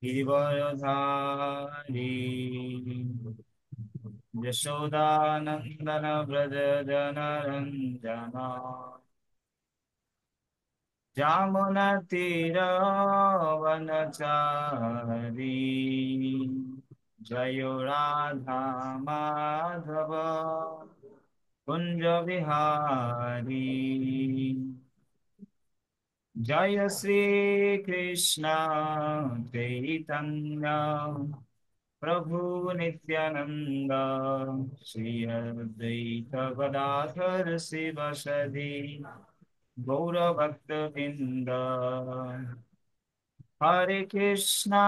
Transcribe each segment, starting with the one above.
गिरिवरधारी यशोदानन्दन व्रज जनरञ्जना जामुनतीरवनचारी जयो राधा माधव कुञ्ज विहारी जय श्री कृष्ण चैतन्य प्रभु नित्यानंद श्री अद्वैत गदाधर शिवसदि गौरभक्तवृंद हरे कृष्णा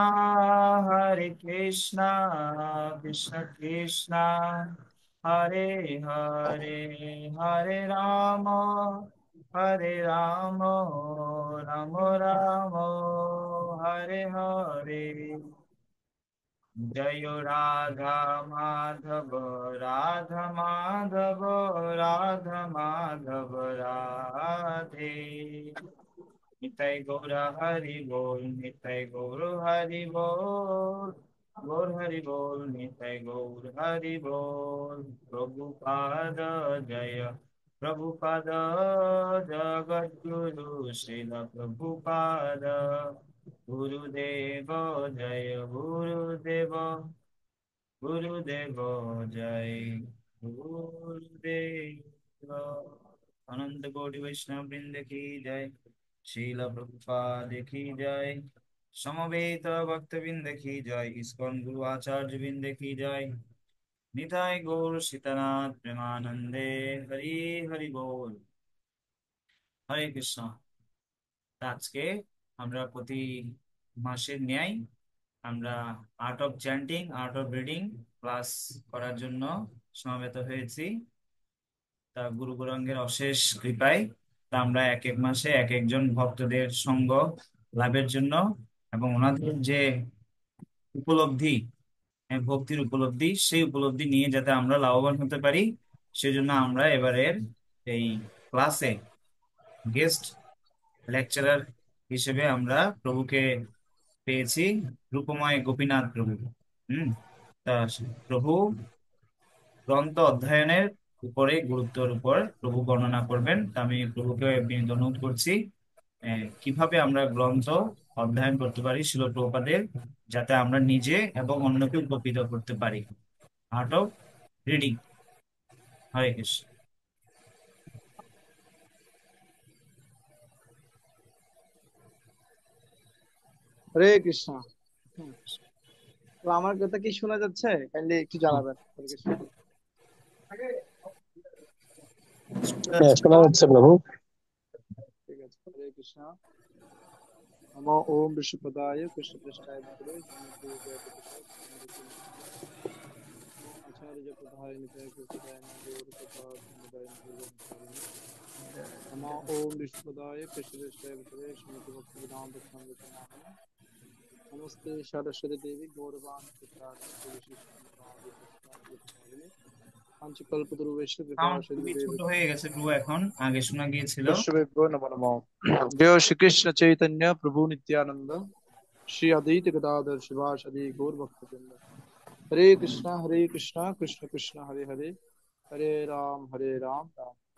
कृष्ण कृष्ण हरे हरे हरे राम राम राम हरे हरे जय राधा माधव राधा माधव राधा माधव राधे निताय गौर हरि बोल निताय गौर हरि बोल गौर हरि बोल निताय गौर हरि बोल प्रभुपाद जय प्रभुपाद जगद्गुरु श्रील प्रभुपाद गुरुदेव जय गुरुदेव गुरुदेव जय गुरुदेव अनंत कोटि वैष्णव वृंद की जय श्रील प्रभुपाद की जय समवेत भक्त वृंद की जय इस्कॉन गुरु आचार्य वृंद की जय निताय गौर सीतानाथ प्रेमानंदे हरि हरि बोल হরে কৃষ্ণ। আজকে আমরা প্রতি মাসের ন্যায় আমরা art of chanting art of reading class করার জন্য সমবেত হয়েছি। তা গুরু গৌরাঙ্গের অশেষ কৃপায় তা আমরা এক এক মাসে এক একজন ভক্তদের সঙ্গ লাভের জন্য এবং ওনাদের যে উপলব্ধি, ভক্তির উপলব্ধি, সেই উপলব্ধি নিয়ে যাতে আমরা লাভবান হতে পারি, সেজন্য আমরা এবারের এই ক্লাসে গেস্ট লেকচারার হিসেবে আমরা প্রভুকে পেয়েছি, রূপময় গোপীনাথ প্রভু। হুম তা প্রভু গ্রন্থ অধ্যয়নের উপরে গুরুত্বের উপর প্রভু বর্ণনা করবেন। তা আমি প্রভুকে বিনীত অনুরোধ করছি কিভাবে আমরা গ্রন্থ অধ্যয়ন করতে পারি শিল প্রভুপাদের, যাতে আমরা নিজে এবং অন্যকে উপকৃত করতে পারি। Art of reading. Hare Krishna. Hare Krishna. হুম, তো আমার কথা কি শোনা যাচ্ছে? কাইন্ডলি একটু জানাবেন। হরে কৃষ্ণ। হ্যাঁ, শোনা যাচ্ছে প্রভু। ঠিক আছে, হরে কৃষ্ণ। নমো ওম বিষ্ণুপদায় কৃষ্ণপৃষ্ঠায় ভূতলে শ্রীমতে জয়প্রকাশায় কৃষ্ণমূর্তি নমো আচার্য প্রধায় নিতায় কৃষ্ণদায় গৌর প্রসাদ সমুদায় নির্গম নমো ওম বিষ্ণুপদায় কৃষ্ণপৃষ্ঠায় ভূতলে শ্রীমতি ভক্তি বেদান্ত স্বামী নামে নমস্তে সরস্বতী দেবী গৌরবাণী প্রচারণে পাঞ্চকল্পতরুবেশ কৃপা সাউন্ড সিন্ধু খুবই ছোট দেব হয়ে গেছে প্রভু, এখন আগে শোনা গিয়েছিল। वैष्णवेभ्यो नमो नमः। जय श्री कृष्ण चैतन्य प्रभु नित्यानंद श्री अद्वैत गदाधर शिवासादि गौर भक्तवृंद। हरे कृष्णा कृष्ण कृष्ण हरे हरे हरे राम राम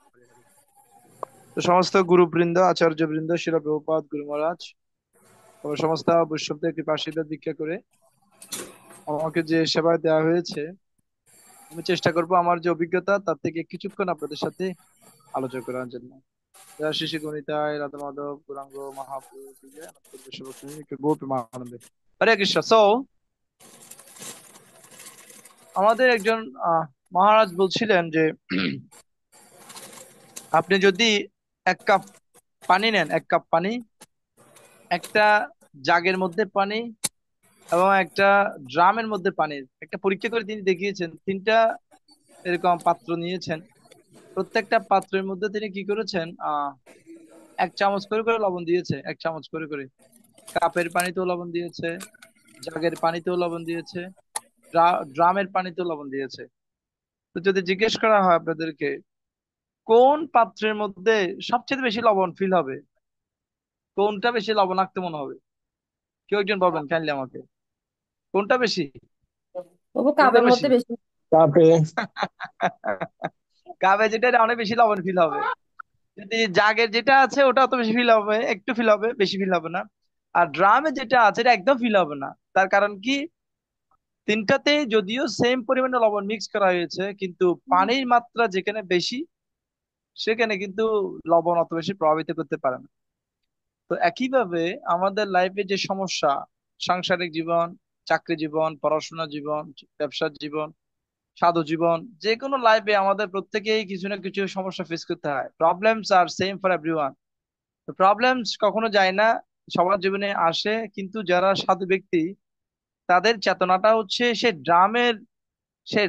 हरे हरे। तो समस्त गुरु वृंद आचार्य वृंद शिला प्रभुपाद गुरु महाराज और समस्त বৈষ্ণবদের কৃপাশীর্বাদ দীক্ষা করে আমাকে যে সেবা দেওয়া হয়েছে, আমি চেষ্টা করব আমার যে অভিজ্ঞতা তার থেকে কিছুক্ষণ আপনাদের সাথে আলোচনা করার জন্য। जय श्री श्री गुणिताय राधा माधव गौरांग महाप्रभु की जय अनंत विश्वभक्ति गोप প্রেমানন্দে। হরে কৃষ্ণ। সো আমাদের একজন মহারাজ বলছিলেন যে আপনি যদি এক কাপ পানি নেন, এক কাপ পানি, একটা জাগের মধ্যে পানি এবং একটা ড্রামের মধ্যে পানি, একটা পরীক্ষা করে তিনি দেখিয়েছেন। তিনটা এরকম পাত্র নিয়েছেন, প্রত্যেকটা পাত্রের মধ্যে তিনি কি করেছেন, এক চামচ করে করে লবণ দিয়েছে, এক চামচ করে করে। কাপের পানিতেও লবণ দিয়েছে, জাগের পানিতেও লবণ দিয়েছে, ড্রামের পানিতেও লবণ দিয়েছে। তো যদি জিজ্ঞেস করা হয় আপনাদেরকে কোন পাত্রের মধ্যে সবচেয়ে বেশি লবণ ফিল হবে, কোনটা বেশি লবণাক্ত মনে হবে? কেউ একজন বলবেন কাইন্ডলি আমাকে, কোনটা বেশি? বাবু কোনটা কাপের বেশি? মধ্যে বেশি। কাপে। কাবে যেটা এটা অনেক বেশি লবণ ফিল হবে। যদি জাগের যেটা আছে ওটা অত বেশি ফিল হবে, একটু ফিল হবে, বেশি ফিল হবে না। আর ড্রামে যেটা আছে এটা একদম ফিল হবে না। তার কারণ কি, তিনটাতে যদিও সেম পরিমাণে লবণ মিক্স করা হয়েছে, কিন্তু পানির মাত্রা যেখানে বেশি সেখানে কিন্তু লবণ অত বেশি প্রভাবিত করতে পারে না। তো একইভাবে আমাদের লাইফে যে সমস্যা, সাংসারিক জীবন, চাকরি জীবন, পড়াশোনা জীবন, ব্যবসার জীবন, সাধু জীবন, যে কোনো লাইফে আমাদের প্রত্যেকেই কিছু না কিছু সমস্যা ফেস করতে হয়। Problems are same for everyone. তো প্রবলেমস কখনো যায় না, সবার জীবনে আসে, কিন্তু যারা সাধু ব্যক্তি তাদের চেতনাটা হচ্ছে সে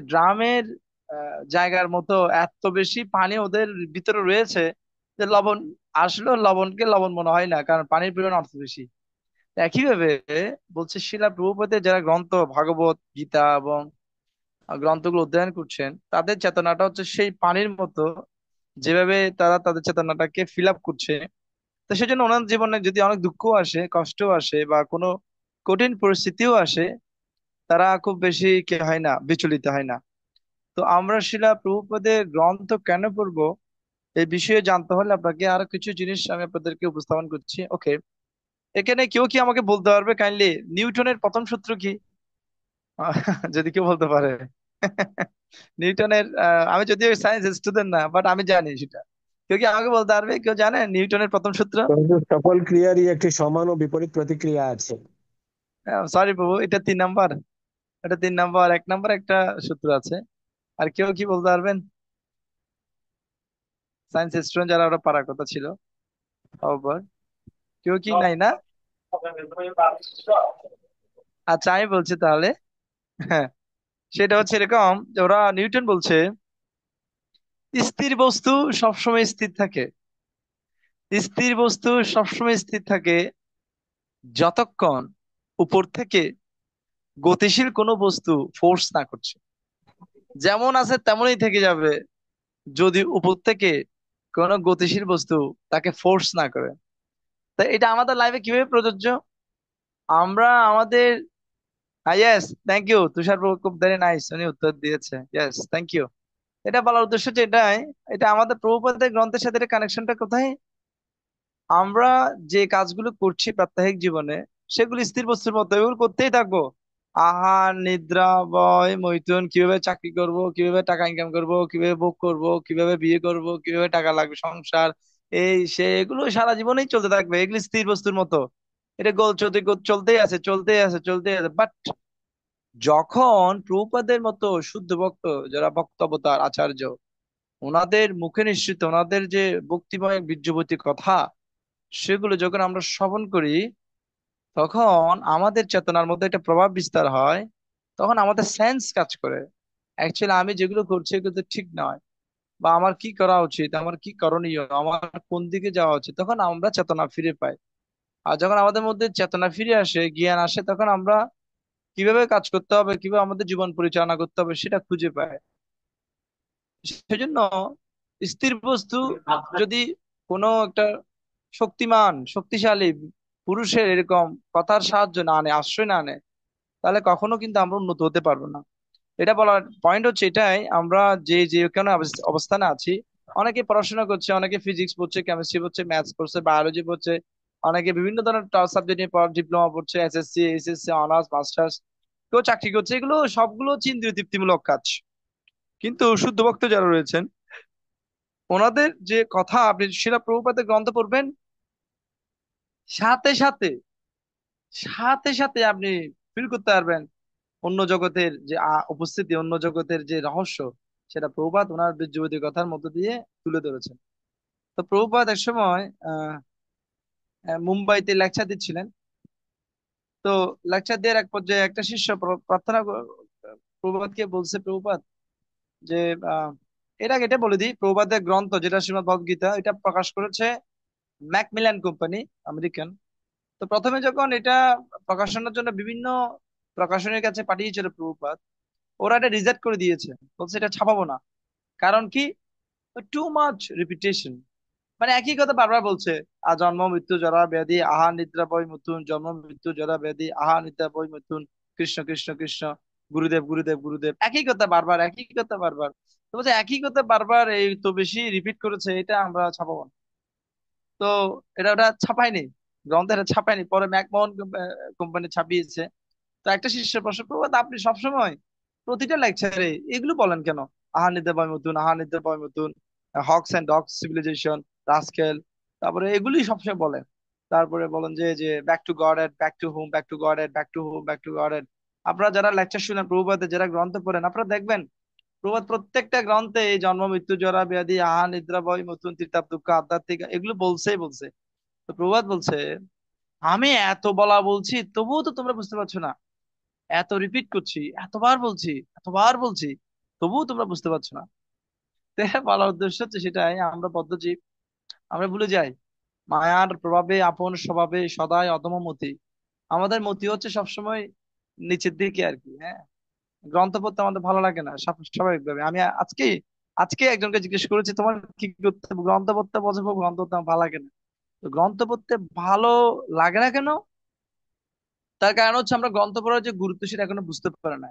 ড্রামের জায়গার মতো এত বেশি পানি ওদের ভিতরে রয়েছে যে লবণ আসলেও লবণকে লবণ মনে হয় না, কারণ পানির পরিমাণ অত বেশি। একইভাবে বলছে শিলা প্রভুপাদের যারা গ্রন্থ ভাগবত গীতা এবং গ্রন্থগুলো অধ্যয়ন করছেন, তাদের চেতনাটা হচ্ছে সেই পানির মতো, যেভাবে তারা তাদের চেতনাটাকে ফিল আপ করছে। তো সেজন্য ওনার জীবনে যদি অনেক দুঃখ আসে, কষ্ট আসে বা কোনো কঠিন পরিস্থিতিও আসে, তারা খুব বেশি কি হয় না, বিচলিত হয় না। তো আমরা শিলা প্রভুপাদের গ্রন্থ কেন পড়বো এই বিষয়ে জানতে হলে আপনাকে আরো কিছু জিনিস আমি আপনাদেরকে উপস্থাপন করছি। ওকে, এখানে কেউ কি আমাকে বলতে পারবে কাইন্ডলি নিউটনের প্রথম সূত্র কি? যদি কেউ বলতে পারে। নিউটনের আমি যদিও সায়েন্স স্টুডেন্ট না, বাট আমি জানি সেটা। কেউ কি আমাকে বলতে পারবে, কেউ জানে নিউটনের প্রথম সূত্র? কিন্তু সকল ক্রিয়ারই একটি সমান ও বিপরীত প্রতিক্রিয়া আছে। সরি প্রভু, এটা 3 নাম্বার। এটা 3 নাম্বার, 1 নাম্বার একটা সূত্র আছে। আর কেউ কি বলতে পারবেন? সায়েন্স স্টুডেন্ট যারা, ওরা পারার কথা ছিল। খবর কেউ কি নাই না? আচ্ছা আমি বলছি তাহলে। হ্যাঁ, সেটা হচ্ছে এরকম যে ওরা নিউটন বলছে স্থির বস্তু সবসময় স্থির থাকে। স্থির বস্তু সবসময় স্থির থাকে যতক্ষণ উপর থেকে গতিশীল কোনো বস্তু ফোর্স না করছে। যেমন আছে তেমনই থেকে যাবে যদি উপর থেকে কোনো গতিশীল বস্তু তাকে ফোর্স না করে। তা এটা আমাদের লাইফে কিভাবে প্রযোজ্য? আমরা আমাদের, ইয়েস থ্যাংক ইউ তুষার প্রভু, খুব ভেরি নাইস, উনি উত্তর দিয়েছে, ইয়েস থ্যাংক ইউ। এটা বলার উদ্দেশ্য যে এটাই, এটা আমাদের প্রভুপাদের গ্রন্থের সাথে কানেকশনটা কোথায়? আমরা যে কাজগুলো করছি প্রাত্যহিক জীবনে, সেগুলো স্থির বস্তুর মতো, এগুলো করতেই থাকবো। আহার নিদ্রা ভয় মৈথুন, কিভাবে চাকরি করব, কিভাবে টাকা ইনকাম করব, কিভাবে ভোগ করব, কিভাবে বিয়ে করব, কিভাবে টাকা লাগবে, সংসার, এই সে এগুলো সারা জীবনেই চলতে থাকবে, এগুলো স্থির বস্তুর মতো। এটা গোল চলতে চলতেই আছে, চলতেই আছে, চলতেই আছে। বাট যখন প্রভুপাদের মতো শুদ্ধ ভক্ত, যারা ভক্ত অবতার আচার্য, ওনাদের মুখে নিঃসৃত ওনাদের যে ভক্তিময় বীর্যবতী কথা, সেগুলো যখন আমরা শ্রবণ করি, তখন আমাদের চেতনার মধ্যে একটা প্রভাব বিস্তার হয়। তখন আমাদের সেন্স কাজ করে, অ্যাকচুয়ালি আমি যেগুলো করছি এগুলো তো ঠিক নয়, বা আমার কি করা উচিত, আমার কি করণীয়, আমার কোন দিকে যাওয়া উচিত, তখন আমরা চেতনা ফিরে পাই। আর যখন আমাদের মধ্যে চেতনা ফিরে আসে, জ্ঞান আসে, তখন আমরা কিভাবে কাজ করতে হবে, কিভাবে আমাদের জীবন পরিচালনা করতে হবে সেটা খুঁজে পাই। সেজন্য স্থির বস্তু যদি কোনো একটা শক্তিমান শক্তিশালী পুরুষের এরকম কথার সাহায্য না নেয়, আশ্রয় না নেয়, তাহলে কখনো কিন্তু আমরা উন্নত হতে পারবো না। এটা বলার পয়েন্ট হচ্ছে এটাই, আমরা যে যে কোনো অবস্থানে আছি, অনেকে পড়াশোনা করছে, অনেকে ফিজিক্স পড়ছে, কেমিস্ট্রি পড়ছে, ম্যাথস পড়ছে, বায়োলজি পড়ছে, অনেকে বিভিন্ন ধরনের সাবজেক্ট নিয়ে ডিপ্লোমা পড়ছে, এসএসসি এইচএসসি অনার্স মাস্টার্স, কেউ চাকরি করছে। এগুলো সবগুলো হচ্ছে ইন্দ্রিয় তৃপ্তিমূলক কাজ। কিন্তু শুদ্ধ ভক্ত যারা রয়েছেন, ওনাদের যে কথা, আপনি শিলা প্রভুপাদের গ্রন্থ পড়বেন, সাথে সাথে সাথে সাথে আপনি ফিল করতে পারবেন অন্য জগতের যে উপস্থিতি, অন্য জগতের যে রহস্য, সেটা প্রভুপাদ ওনার বীর্যবতী কথার মধ্য দিয়ে তুলে ধরেছেন। তো প্রভুপাদ এক সময় মুম্বাইতে লেকচার দিচ্ছিলেন। তো লেকচার দেওয়ার এক পর্যায়ে একটা শিষ্য প্রভুপাদকে বলছে, প্রভুপাদ যে আহ এর আগে এটা বলে দিই, প্রভুপাদের গ্রন্থ যেটা শ্রীমদ্ ভগবদ গীতা, এটা প্রকাশ করেছে ম্যাকমিলান কোম্পানি, আমেরিকান। তো প্রথমে যখন এটা প্রকাশনার জন্য বিভিন্ন প্রকাশনের কাছে পাঠিয়েছিল প্রভুপাদ, ওরা এটা রিজেক্ট করে দিয়েছে, বলছে এটা ছাপাবো না। কারণ কি? Too much repetition. মানে একই কথা বারবার বলছে। আর জন্ম মৃত্যু জরা ব্যাধি আহা নিদ্রা বই মুতুন, জন্ম মৃত্যু জরা ব্যাধি আহা নিদ্রা বই মুতুন, কৃষ্ণ কৃষ্ণ কৃষ্ণ, গুরুদেব গুরুদেব গুরুদেব, একই কথা বারবার, একই কথা বারবার। তো বলছে একই কথা বারবার এই তো বেশি রিপিট করেছে, এটা আমরা ছাপাবো না। তো ওটা ছাপায়নি, গ্রন্থে এটা ছাপায়নি, পরে ম্যাকমোহন কোম্পানি ছাপিয়েছে। তো একটা শিষ্যের প্রশ্ন, প্রভাত আপনি সবসময় প্রতিটা লেকচারে এগুলো বলেন কেন? আহানিতে বয় মতুন, আহানিতে বয় মতুন, hogs and dogs civilisation, rascal, তারপরে এগুলি সবসময় বলেন। তারপরে বলেন যে যে ব্যাক টু গড এড, back to home, back to God এড, back to home, back to God এড। আপনারা যারা লেকচার শুনেন প্রভুপাদের, যারা গ্রন্থ পড়েন, আপনারা দেখবেন প্রভাত প্রত্যেকটা গ্রন্থে এই জন্ম মৃত্যু জরা ব্যাধি আহা নিদ্রা বয় মতুন তীর্থাপ দুঃখ আধ্যাত্মিক এগুলো বলছেই বলছে। তো প্রভাত বলছে আমি এত বলা বলছি তবুও তো তোমরা বুঝতে পারছো না, এত রিপিট করছি, এতবার বলছি, এতবার বলছি, তবুও তোমরা বুঝতে পারছো না। তো বলার উদ্দেশ্য হচ্ছে সেটাই, আমরা বদ্ধজীব, আমরা ভুলে যাই মায়ার প্রভাবে আপন স্বভাবে সদাই অধম মতি। আমাদের মতি হচ্ছে সবসময় নিচের দিকে আর কি। হ্যাঁ, গ্রন্থ পড়তে আমাদের ভালো লাগে না স্বাভাবিকভাবে। আমি আজকে আজকে একজনকে জিজ্ঞেস করেছি তোমার কি করতে গ্রন্থ পড়তে পছন্দ, গ্রন্থ পড়তে আমার ভালো লাগে না। তো গ্রন্থ পড়তে ভালো লাগে না কেন? তার কারণ হচ্ছে আমরা গ্রন্থ পড়ার যে গুরুত্ব সেটা এখনো বুঝতে পারে না।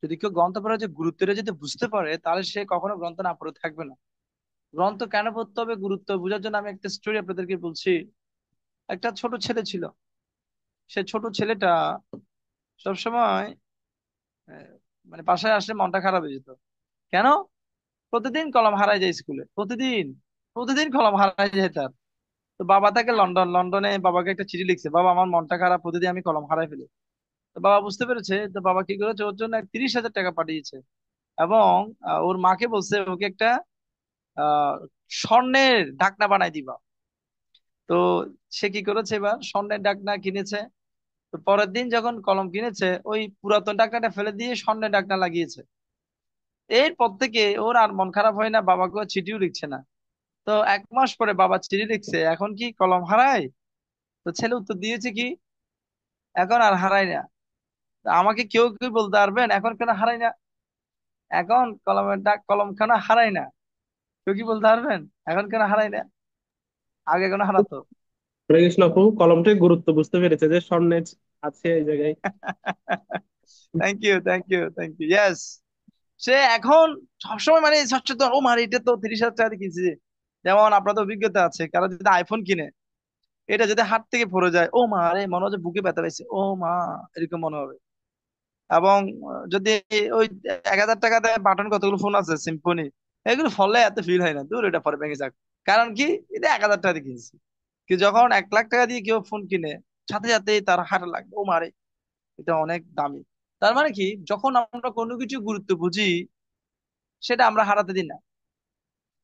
যদি কেউ গ্রন্থ পড়ার যে গুরুত্বটা যদি বুঝতে পারে, তাহলে সে কখনো গ্রন্থ না পড়ে থাকবে না। গ্রন্থ কেন পড়তে হবে গুরুত্ব বোঝার জন্য আমি একটা স্টোরি আপনাদেরকে বলছি। একটা ছোট ছেলে ছিল। সে ছোট ছেলেটা সবসময় আহ, মানে বাসায় আসলে মনটা খারাপ হয়ে যেত। কেন? প্রতিদিন কলম হারায় যায় স্কুলে, প্রতিদিন, প্রতিদিন কলম হারায় যায় তার। তো বাবা তাকে লন্ডনে বাবাকে একটা চিঠি লিখছে, বাবা আমার মনটা খারাপ, প্রতিদিন আমি কলম হারাই ফেলি। তো বাবা বুঝতে পেরেছে, তো বাবা কি করেছে, ওর জন্য 30,000 টাকা পাঠিয়েছে। এবং ওর মাকে বলছে ওকে একটা আহ স্বর্ণের ঢাকনা বানাই দিবা। তো সে কি করেছে, এবার স্বর্ণের ঢাকনা কিনেছে। তো পরের দিন যখন কলম কিনেছে, ওই পুরাতন ঢাকনাটা ফেলে দিয়ে স্বর্ণের ঢাকনা লাগিয়েছে। এরপর থেকে ওর আর মন খারাপ হয় না, বাবাকে ও চিঠিও লিখছে না। তো 1 মাস পরে বাবা চিঠি লিখছে, এখন কি কলম হারায়? তো ছেলে উত্তর দিয়েছে কি, এখন আর হারাই না। তো আমাকে কেউ কেউ বলতে পারবেন এখন কেন হারাই না? এখন কলম কেন হারাই না? কেউ কি বলতে পারবেন এখন কেন হারাই না? আগে কেন হারাতো? হরে কৃষ্ণ আপু, কলমটির গুরুত্ব বুঝতে পেরেছে যে স্বর্ণের আছে এই জায়গায়। Thank you, thank you, thank you, yes. সে এখন সবসময় মানে সচেতন, ও মারে এটা তো 30,000 টাকা দিয়ে কিনছি। যেমন আপনাদের অভিজ্ঞতা আছে, কারো যদি আইফোন কিনে, এটা যদি হাত থেকে পড়ে যায়, ও মা রে, মনে হচ্ছে বুকে ব্যথা পাইছে, ও মা, এরকম মনে হবে। এবং যদি ওই 1,000 টাকা দেয় বাটন কতগুলো ফোন আছে সিম্ফনি, এগুলো ফলে এত ফিল হয় না, দূর এটা পরে ভেঙে যাক। কারণ কি, এটা 1,000 টাকা দিয়ে কিনছি। কি যখন 1 লাখ টাকা দিয়ে কেউ ফোন কিনে, সাথে সাথে তার হার্ট লাগবে, ও মারে, এটা অনেক দামি। তার মানে কি, যখন আমরা কোনো কিছু গুরুত্ব বুঝি, সেটা আমরা হারাতে দিই না,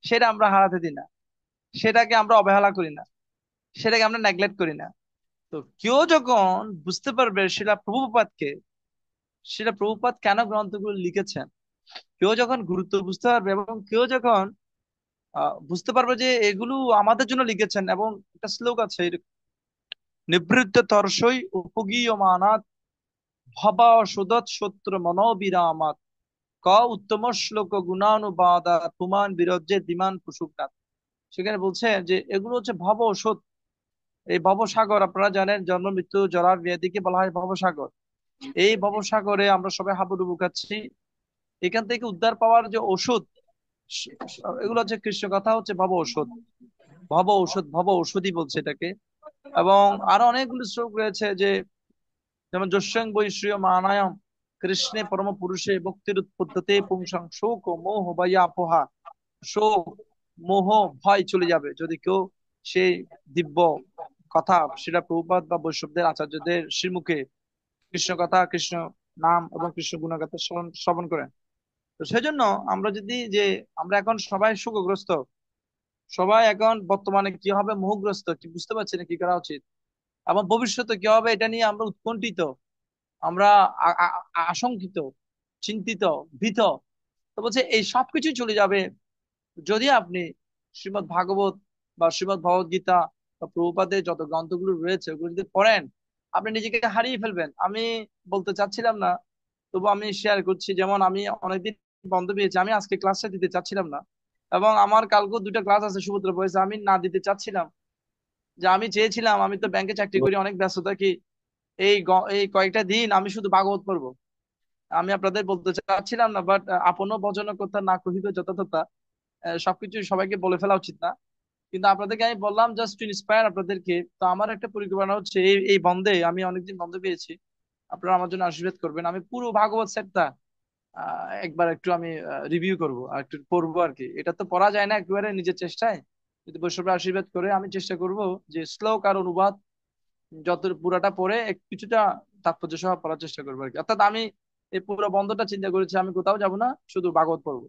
সেটা আমরা হারাতে দিই না, সেটাকে আমরা অবহেলা করি না, সেটাকে আমরা নেগলেক্ট করি না। তো কেউ যখন বুঝতে পারবে সেটা প্রভুপাদ কেন গ্রন্থগুলো লিখেছেন, কেউ যখন গুরুত্ব বুঝতে পারবে, এবং কেউ যখন বুঝতে পারবে যে এগুলো আমাদের জন্য লিখেছেন। এবং একটা শ্লোক আছে, নিবৃত্ত তর্ষই উপগীয়মানাৎ ভবা সুদৎ শত্রু মনোবিরামাৎ ক উত্তম শ্লোক গুণানুবাদা পুমান বিরজ্জে দিমান পুশুকনাথ। সেখানে বলছে যে এগুলো হচ্ছে ভব ঔষধ। এই ভবসাগর, আপনারা জানেন জন্ম মৃত্যু জরা ব্যাধিকে বলা হয় ভবসাগর। এই ভবসাগরে আমরা সবাই হাবুডুবু খাচ্ছি। এখান থেকে উদ্ধার পাওয়ার যে ওষুধ, এগুলো হচ্ছে কৃষ্ণ কথা, হচ্ছে ভব ঔষধ, ভব ঔষধ, ভব ঔষধি বলছে এটাকে। এবং আরো অনেকগুলো শ্লোক রয়েছে, যে যেমন যস্যাং বৈশ্রীয় মানায়ম কৃষ্ণে পরম পুরুষে ভক্তির উৎপত্তিতে পুংসাং শোক ও মোহ ভাইয়া পোহা। শোক, মোহ, ভয় চলে যাবে যদি কেউ সেই দিব্য কথা, সেটা প্রভুপাদ বা বৈষ্ণবদের আচার্যদের শ্রীমুখে কৃষ্ণ কথা, কৃষ্ণ নাম এবং কৃষ্ণ গুণগাথা শ্রবণ শ্রবণ করেন। তো সেজন্য আমরা যদি যে, আমরা এখন সবাই শোকগ্রস্ত, সবাই এখন বর্তমানে কি হবে মোহগ্রস্ত, কি বুঝতে পারছি না কি করা উচিত, এবং ভবিষ্যতে কি হবে এটা নিয়ে আমরা উৎকণ্ঠিত, আমরা আশঙ্কিত, চিন্তিত, ভীত। তো বলছে এই সবকিছু চলে যাবে যদি আপনি শ্রীমদ্ ভাগবত বা শ্রীমদ্ ভগবত গীতা বা প্রভুপাদের যত গ্রন্থগুলো রয়েছে ওগুলো যদি পড়েন, আপনি নিজেকে হারিয়ে ফেলবেন। আমি বলতে চাচ্ছিলাম না, তবু আমি শেয়ার করছি। যেমন আমি অনেকদিন বন্ধ পেয়েছি, আমি আজকে ক্লাসটা দিতে চাচ্ছিলাম না, এবং আমার কালকেও দুইটা ক্লাস আছে সুভদ্র বয়সে, আমি না দিতে চাচ্ছিলাম। যে আমি চেয়েছিলাম, আমি তো ব্যাংকে চাকরি করি, অনেক ব্যস্ত থাকি, এই কয়েকটা দিন আমি শুধু ভাগবত পড়বো। আমি আপনাদের বলতে চাচ্ছিলাম না, বাট আপন ভজন কথা না কহিবে যথাযথা, সবকিছু সবাইকে বলে ফেলা উচিত না। কিন্তু আপনাদেরকে আমি বললাম জাস্ট টু ইন্সপায়ার আপনাদেরকে। তো আমার একটা পরিকল্পনা হচ্ছে এই এই বন্ধে, আমি অনেকদিন বন্ধ পেয়েছি, আপনারা আমার জন্য আশীর্বাদ করবেন। আমি পুরো ভাগবত সেটটা একবার একটু আমি রিভিউ করব আর একটু পড়বো আর কি। এটা তো পড়া যায় না একেবারে নিজের চেষ্টায়, যদি বৈষ্ণব আশীর্বাদ করে আমি চেষ্টা করব যে শ্লোক আর অনুবাদ যত পুরাটা পড়ে কিছুটা তাৎপর্য সহ পড়ার চেষ্টা করবো আর কি। অর্থাৎ আমি এই পুরো বন্ধটা চিন্তা করেছি আমি কোথাও যাব না, শুধু ভাগবত পড়বো।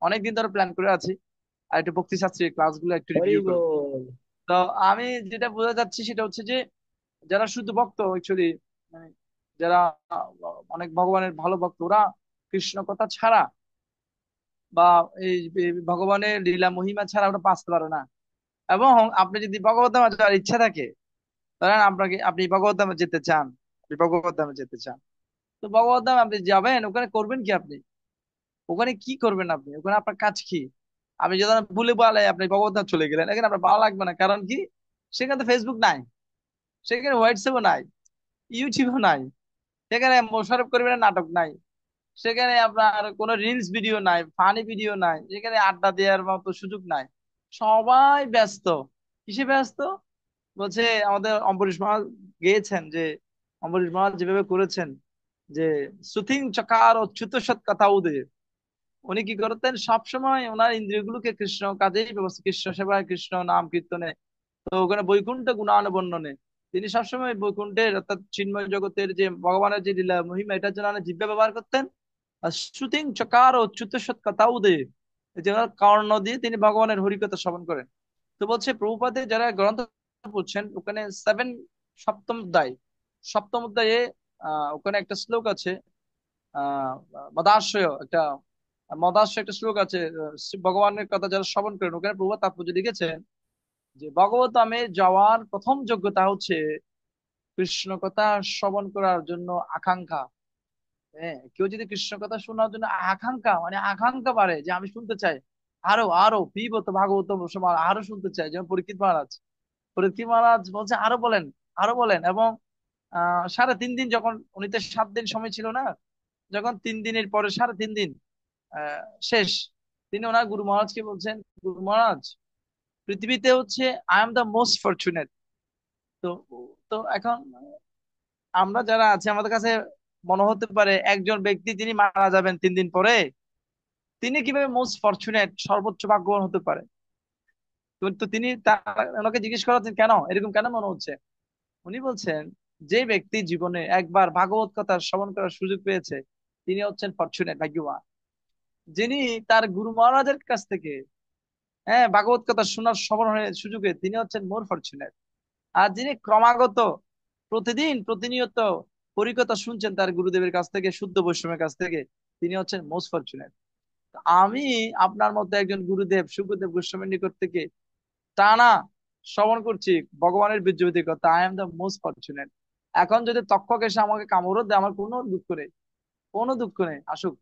অনেকদিন ধরে প্ল্যান করে আছি। আর একটু ভক্তি শাস্ত্রীয় ক্লাসগুলো একটু হরি রিভিউ করবো। বল। তো আমি যেটা বোঝা যাচ্ছি সেটা হচ্ছে যে যারা শুদ্ধ ভক্ত অ্যাকচুয়ালি, মানে যারা অনেক ভগবানের ভালো ভক্ত, ওরা কৃষ্ণ কথা ছাড়া বা এই ভগবানের লীলা মহিমা ছাড়া ওরা বাঁচতে পারে না। এবং আপনি যদি ভগবত ধামে যাওয়ার ইচ্ছা থাকে, ধরেন আপনি ভগবত ধামে যেতে চান, আপনি ভগবত ধামে যেতে চান, তো ভগবত ধামে আপনি যাবেন, ওখানে করবেন কি আপনি? ওখানে কি করবেন আপনি? ওখানে আপনার কাজ কি? আপনি যদি ভুলে বলে আপনি ভগবত ধাম চলে গেলেন, এখানে আপনার ভালো লাগবে না। কারণ কি? সেখানে তো ফেসবুক নাই, সেখানে হোয়াটসঅ্যাপও নাই, ইউটিউবও নাই, সেখানে মোশাররফ করিমের নাটক নাই, সেখানে আপনার কোনো রিলস ভিডিও নাই, ফানি ভিডিও নাই, সেখানে আড্ডা দেওয়ার মতো সুযোগ নাই। সবাই ব্যস্ত। কিসে ব্যস্ত? বলছে আমাদের অম্বরীশ মহারাজ গেয়েছেন যে, অম্বরীশ মহারাজ যেভাবে করেছেন যে সুথিং চকার অচ্যুত সৎ কথা উদয়, উনি কি করতেন সবসময় ওনার ইন্দ্রিয়গুলোকে কৃষ্ণ কাজেই ব্যবস্থা, কৃষ্ণ সেবায়, কৃষ্ণ নাম কীর্তনে, তো ওখানে বৈকুণ্ঠ গুণানুবর্ণনে তিনি সবসময় বৈকুণ্ঠের অর্থাৎ চিন্ময় জগতের যে ভগবানের যে লীলা মহিমা এটার জন্য জিহ্বা ব্যবহার করতেন। আর শ্রুতিং চকার ও চ্যুত সৎ কথা উদয়, যে ওনার কর্ণ দিয়ে তিনি ভগবানের হরিকথা শ্রবণ করেন। তো বলছে প্রভুপাদে যারা গ্রন্থ পড়ছেন ওখানে সপ্তম অধ্যায়, সপ্তম অধ্যায়ে ওখানে একটা শ্লোক আছে, আহ মদাশ্রয় একটা মদাশ্রয় একটা শ্লোক আছে, শিব ভগবানের কথা যারা শ্রবণ করেন, ওখানে প্রভুপাদ তাৎপর্য লিখেছেন যে ভগবতামে যাওয়ার প্রথম যোগ্যতা হচ্ছে কৃষ্ণ কথা শ্রবণ করার জন্য আকাঙ্ক্ষা। হ্যাঁ, কেউ যদি কৃষ্ণ কথা শোনার জন্য আকাঙ্ক্ষা, মানে আকাঙ্ক্ষা বাড়ে যে আমি শুনতে চাই, আরো আরো পিবত ভাগবতম রসমা, আরো শুনতে চাই। যেমন পরীক্ষিত মহারাজ, পরীক্ষিত মহারাজ বলছে আরো বলেন, আরো বলেন। এবং 3.5 দিন, যখন উনি তো 7 দিন সময় ছিল না, যখন 3 দিনের পরে 3.5 দিন আহ শেষ, তিনি ওনার গুরু মহারাজকে বলছেন, গুরু মহারাজ পৃথিবীতে হচ্ছে I am the most fortunate. তো তো এখন আমরা যারা আছি আমাদের কাছে মনে হতে পারে একজন ব্যক্তি তিনি মারা যাবেন 3 দিন পরে, তিনি কিভাবে মোস্ট ফরচুনেট সর্বোচ্চ ভাগ্যবান হতে পারে? তো তিনি ওনাকে জিজ্ঞেস করেছেন কেন এরকম কেন মনে হচ্ছে? উনি বলছেন যে ব্যক্তি জীবনে একবার ভাগবত কথা শ্রবণ করার সুযোগ পেয়েছে তিনি হচ্ছেন ফরচুনেট, ভাগ্যবান। যিনি তার গুরু মহারাজের কাছ থেকে ভাগবত কথা শোনার শ্রবণের সুযোগে তিনি হচ্ছেন মোর ফরচুনেট। আর যিনি ক্রমাগত প্রতিদিন প্রতিনিয়ত হরিকথা শুনছেন তার গুরুদেবের কাছ থেকে, শুদ্ধ বৈষ্ণবের কাছ থেকে, তিনি হচ্ছেন মোস্ট ফরচুনেট। আমি আপনার মতো একজন গুরুদেব সুখদেব গোস্বামীর নিকট থেকে টানা শ্রবণ করছি ভগবানের বীর্যবতী কথা, I am the most fortunate. এখন যদি তক্ষক এসে আমাকে কামড় দেয় আমার কোনো দুঃখ নেই, কোনো দুঃখ নেই, আসুক।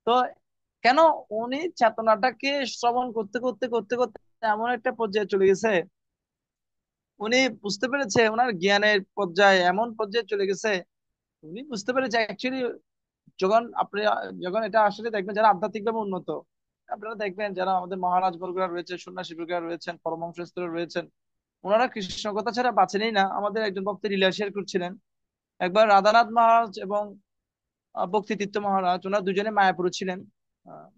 তো কেন? উনি চেতনাটাকে শ্রবণ করতে করতে করতে করতে এমন একটা পর্যায়ে চলে গেছে, উনি বুঝতে পেরেছে ওনার জ্ঞানের পর্যায়ে এমন পর্যায়ে চলে গেছে, উনি বুঝতে পেরেছে অ্যাকচুয়ালি যখন আপনি যখন এটা আসলে দেখবেন যারা আধ্যাত্মিকভাবে উন্নত, আপনারা দেখবেন যারা আমাদের মহারাজ বর্গরা রয়েছে, সন্ন্যাসী বর্গরা রয়েছেন, পরমহংস স্তরে রয়েছেন, ওনারা কৃষ্ণ কথা ছাড়া বাঁচেনই না। আমাদের একজন ভক্ত লীলা শেয়ার করছিলেন, একবার রাধানাথ মহারাজ এবং ভক্তিতীর্থ মহারাজ ওনারা দুজনে মায়াপুরে ছিলেন,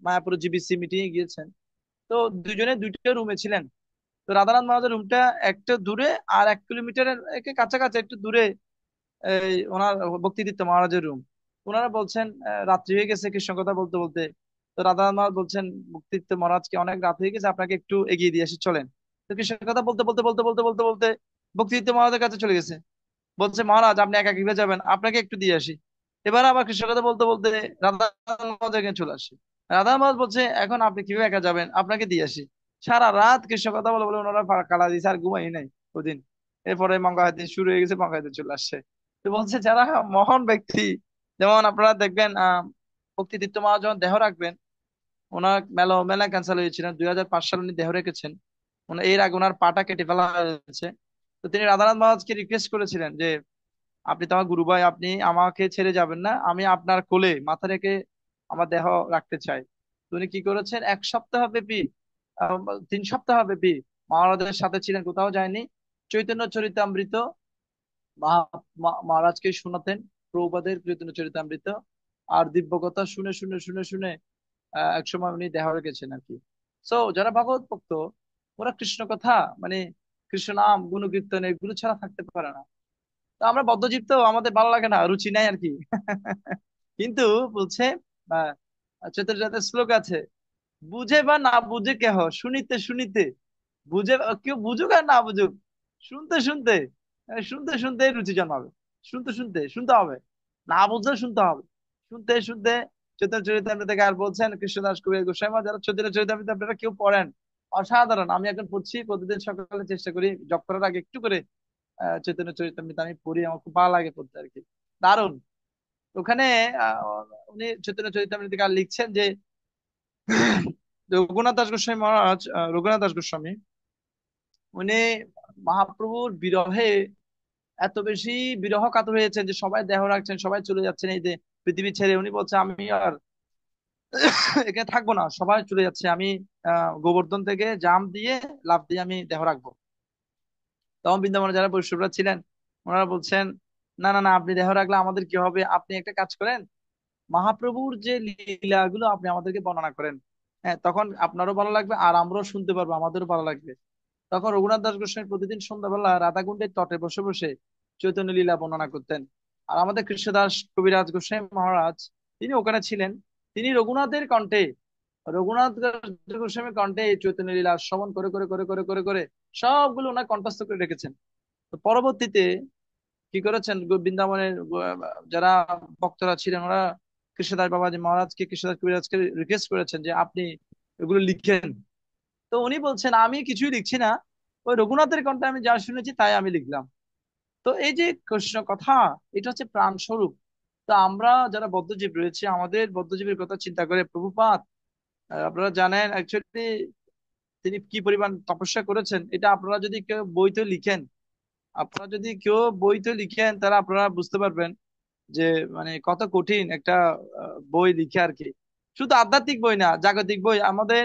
মায়াপুরে জিবিসি মিটিং এ গিয়েছেন। তো দুজনে দুইটা রুমে ছিলেন। তো রাধানাথ মহারাজের রুমটা একটা দূরে, আর 1 কিলোমিটারের কাছাকাছি একটু দূরে এই ওনার ভক্তিতীর্থ মহারাজের রুম। ওনারা বলছেন রাত্রি হয়ে গেছে কৃষ্ণ কথা বলতে বলতে। তো রাধানাথ মহারাজ বলছেন ভক্তিতীর্থ মহারাজকে অনেক রাত হয়ে গেছে, আপনাকে একটু এগিয়ে দিয়ে আসি চলেন। তো কৃষ্ণ কথা বলতে বলতে বলতে বলতে বলতে বলতে ভক্তিতীর্থ মহারাজের কাছে চলে গেছে, বলছে মহারাজ আপনি একা কিভাবে যাবেন, আপনাকে একটু দিয়ে আসি। এবার আবার কৃষ্ণ কথা বলতে বলতে রাধানাথ মহারাজ এখানে চলে আসে। রাধানাথ মহারাজ বলছে এখন আপনি কিভাবে একা যাবেন, আপনাকে দিয়ে আসি। সারা রাত কৃষ্ণ কথা বলে বলে ওনারা কালা দিয়েছে, আর ঘুমাই নাই ওদিন। এরপরে মঙ্গলাদিন শুরু হয়ে গেছে, মঙ্গলাদিন চলে আসছে। তো বলছে যারা মহান ব্যক্তি, যেমন আপনারা দেখবেন ভক্তিতীর্থ মহারাজ যখন দেহ রাখবেন, ওনার মেলা ক্যান্সার হয়েছিলেন, 2005 সালে উনি দেহ রেখেছেন। এর আগে ওনার পাটা কেটে ফেলা হয়েছে। তো তিনি রাধানাথ মহারাজকে রিকোয়েস্ট করেছিলেন যে আপনি তো আমার গুরু ভাই, আপনি আমাকে ছেড়ে যাবেন না, আমি আপনার কোলে মাথা রেখে আমার দেহ রাখতে চাই। তো উনি কি করেছেন, 1 সপ্তাহ ব্যাপী, 3 সপ্তাহ ব্যাপী মহারাজের সাথে ছিলেন, কোথাও যায়নি। চৈতন্য চরিতামৃত মহারাজকে শোনাতেন, প্রভুপাদের চৈতন্য চরিতামৃত আর দিব্য কথা শুনে শুনে শুনে শুনে একসময় উনি দেহ রেখেছেন আর কি। সো যারা ভাগবত ভক্ত, ওরা কৃষ্ণ কথা, মানে কৃষ্ণ নাম গুণকীর্তন এগুলো ছাড়া থাকতে পারে না। তো আমরা বদ্ধজীব, তো আমাদের ভালো লাগে না, রুচি নাই আর কি। কিন্তু বলছে আহ, চৈতন্য চরিতামৃতে শ্লোক আছে, বুঝে বা না বুঝে কেহ শুনিতে শুনিতে, বুঝে কেউ বুঝুক আর না বুঝুক, শুনতে শুনতে শুনতে শুনতে রুচি জন্মাবে। শুনতে শুনতে শুনতে হবে, না বুঝলে শুনতে হবে। শুনতে শুনতে চৈতন্য চরিতামৃত থেকে আর বলছেন কৃষ্ণদাস কবিরাজ গোস্বামী মহারাজ, যারা চৈতন্য চরিতামৃত আপনারা কেউ পড়েন, অসাধারণ। আমি এখন পড়ছি, প্রতিদিন সকালে চেষ্টা করি জব করার আগে একটু করে চৈতন্য চরিতামৃত আমি পড়ি, আমার খুব ভালো লাগে পড়তে আর কি, দারুণ। ওখানে আহ, উনি চৈতন্য চরিতামৃত থেকে আর লিখছেন যে রঘুনাথ দাস গোস্বামী মহারাজ, রঘুনাথ দাস গোস্বামী, উনি মহাপ্রভুর বিরহে এত বেশি বিরহ কাতর হয়েছেন যে সবাই দেহ রাখছেন, সবাই চলে যাচ্ছেন এই যে পৃথিবী ছেড়ে। উনি বলছে আমি আর এখানে থাকবো না, সবাই চলে যাচ্ছে, আমি গোবর্ধন থেকে জাম দিয়ে লাফ দিয়ে আমি দেহ রাখবো। তখন বৃন্দাবনে যারা বৈষ্ণবরা ছিলেন, ওনারা বলছেন না না না, আপনি দেহ রাখলে আমাদের কি হবে, আপনি একটা কাজ করেন, মহাপ্রভুর যে লীলাগুলো আপনি আমাদেরকে বর্ণনা করেন। হ্যাঁ, তখন আপনারও ভালো লাগবে আর আমরাও শুনতে পারবো, আমাদেরও ভালো লাগবে। তখন রঘুনাথ দাস গোস্বামী প্রতিদিন সন্ধ্যাবেলা রাধাকুণ্ডের তটে বসে বসে চৈতন্য লীলা বর্ণনা করতেন। আর আমাদের কৃষ্ণদাস কবিরাজ গোস্বামী মহারাজ, তিনি ওখানে ছিলেন। তিনি রঘুনাথের কণ্ঠে, রঘুনাথ গোস্বামীর কণ্ঠে এই চৈতন্য লীলা শ্রবণ করে করে করে করে করে করে সবগুলো ওনার কণ্ঠস্থ করে রেখেছেন। তো পরবর্তীতে কি করেছেন, বৃন্দাবনের যারা ভক্তরা ছিলেন, ওরা কৃষ্ণদাস বাবাজি মহারাজকে, কৃষ্ণদাস কবিরাজকে রিকোয়েস্ট করেছেন যে আপনি এগুলো লিখেন। তো উনি বলছেন আমি কিছুই লিখছি না, ওই রঘুনাথের কণ্ঠে আমি যা শুনেছি তাই আমি লিখলাম। তো এই যে কৃষ্ণ কথা, এটা হচ্ছে প্রাণ স্বরূপ। তো আমরা যারা বদ্ধজীব রয়েছে, আমাদের বদ্ধজীবের কথা চিন্তা করে প্রভুপাদ, আপনারা জানেন অ্যাকচুয়ালি তিনি কি পরিমাণ তপস্যা করেছেন, এটা আপনারা যদি কেউ বইতে লিখেন, আপনারা যদি কেউ বইতে লিখেন তাহলে আপনারা বুঝতে পারবেন যে মানে কত কঠিন একটা বই লিখে আর কি। শুধু আধ্যাত্মিক বই না, জাগতিক বই। আমাদের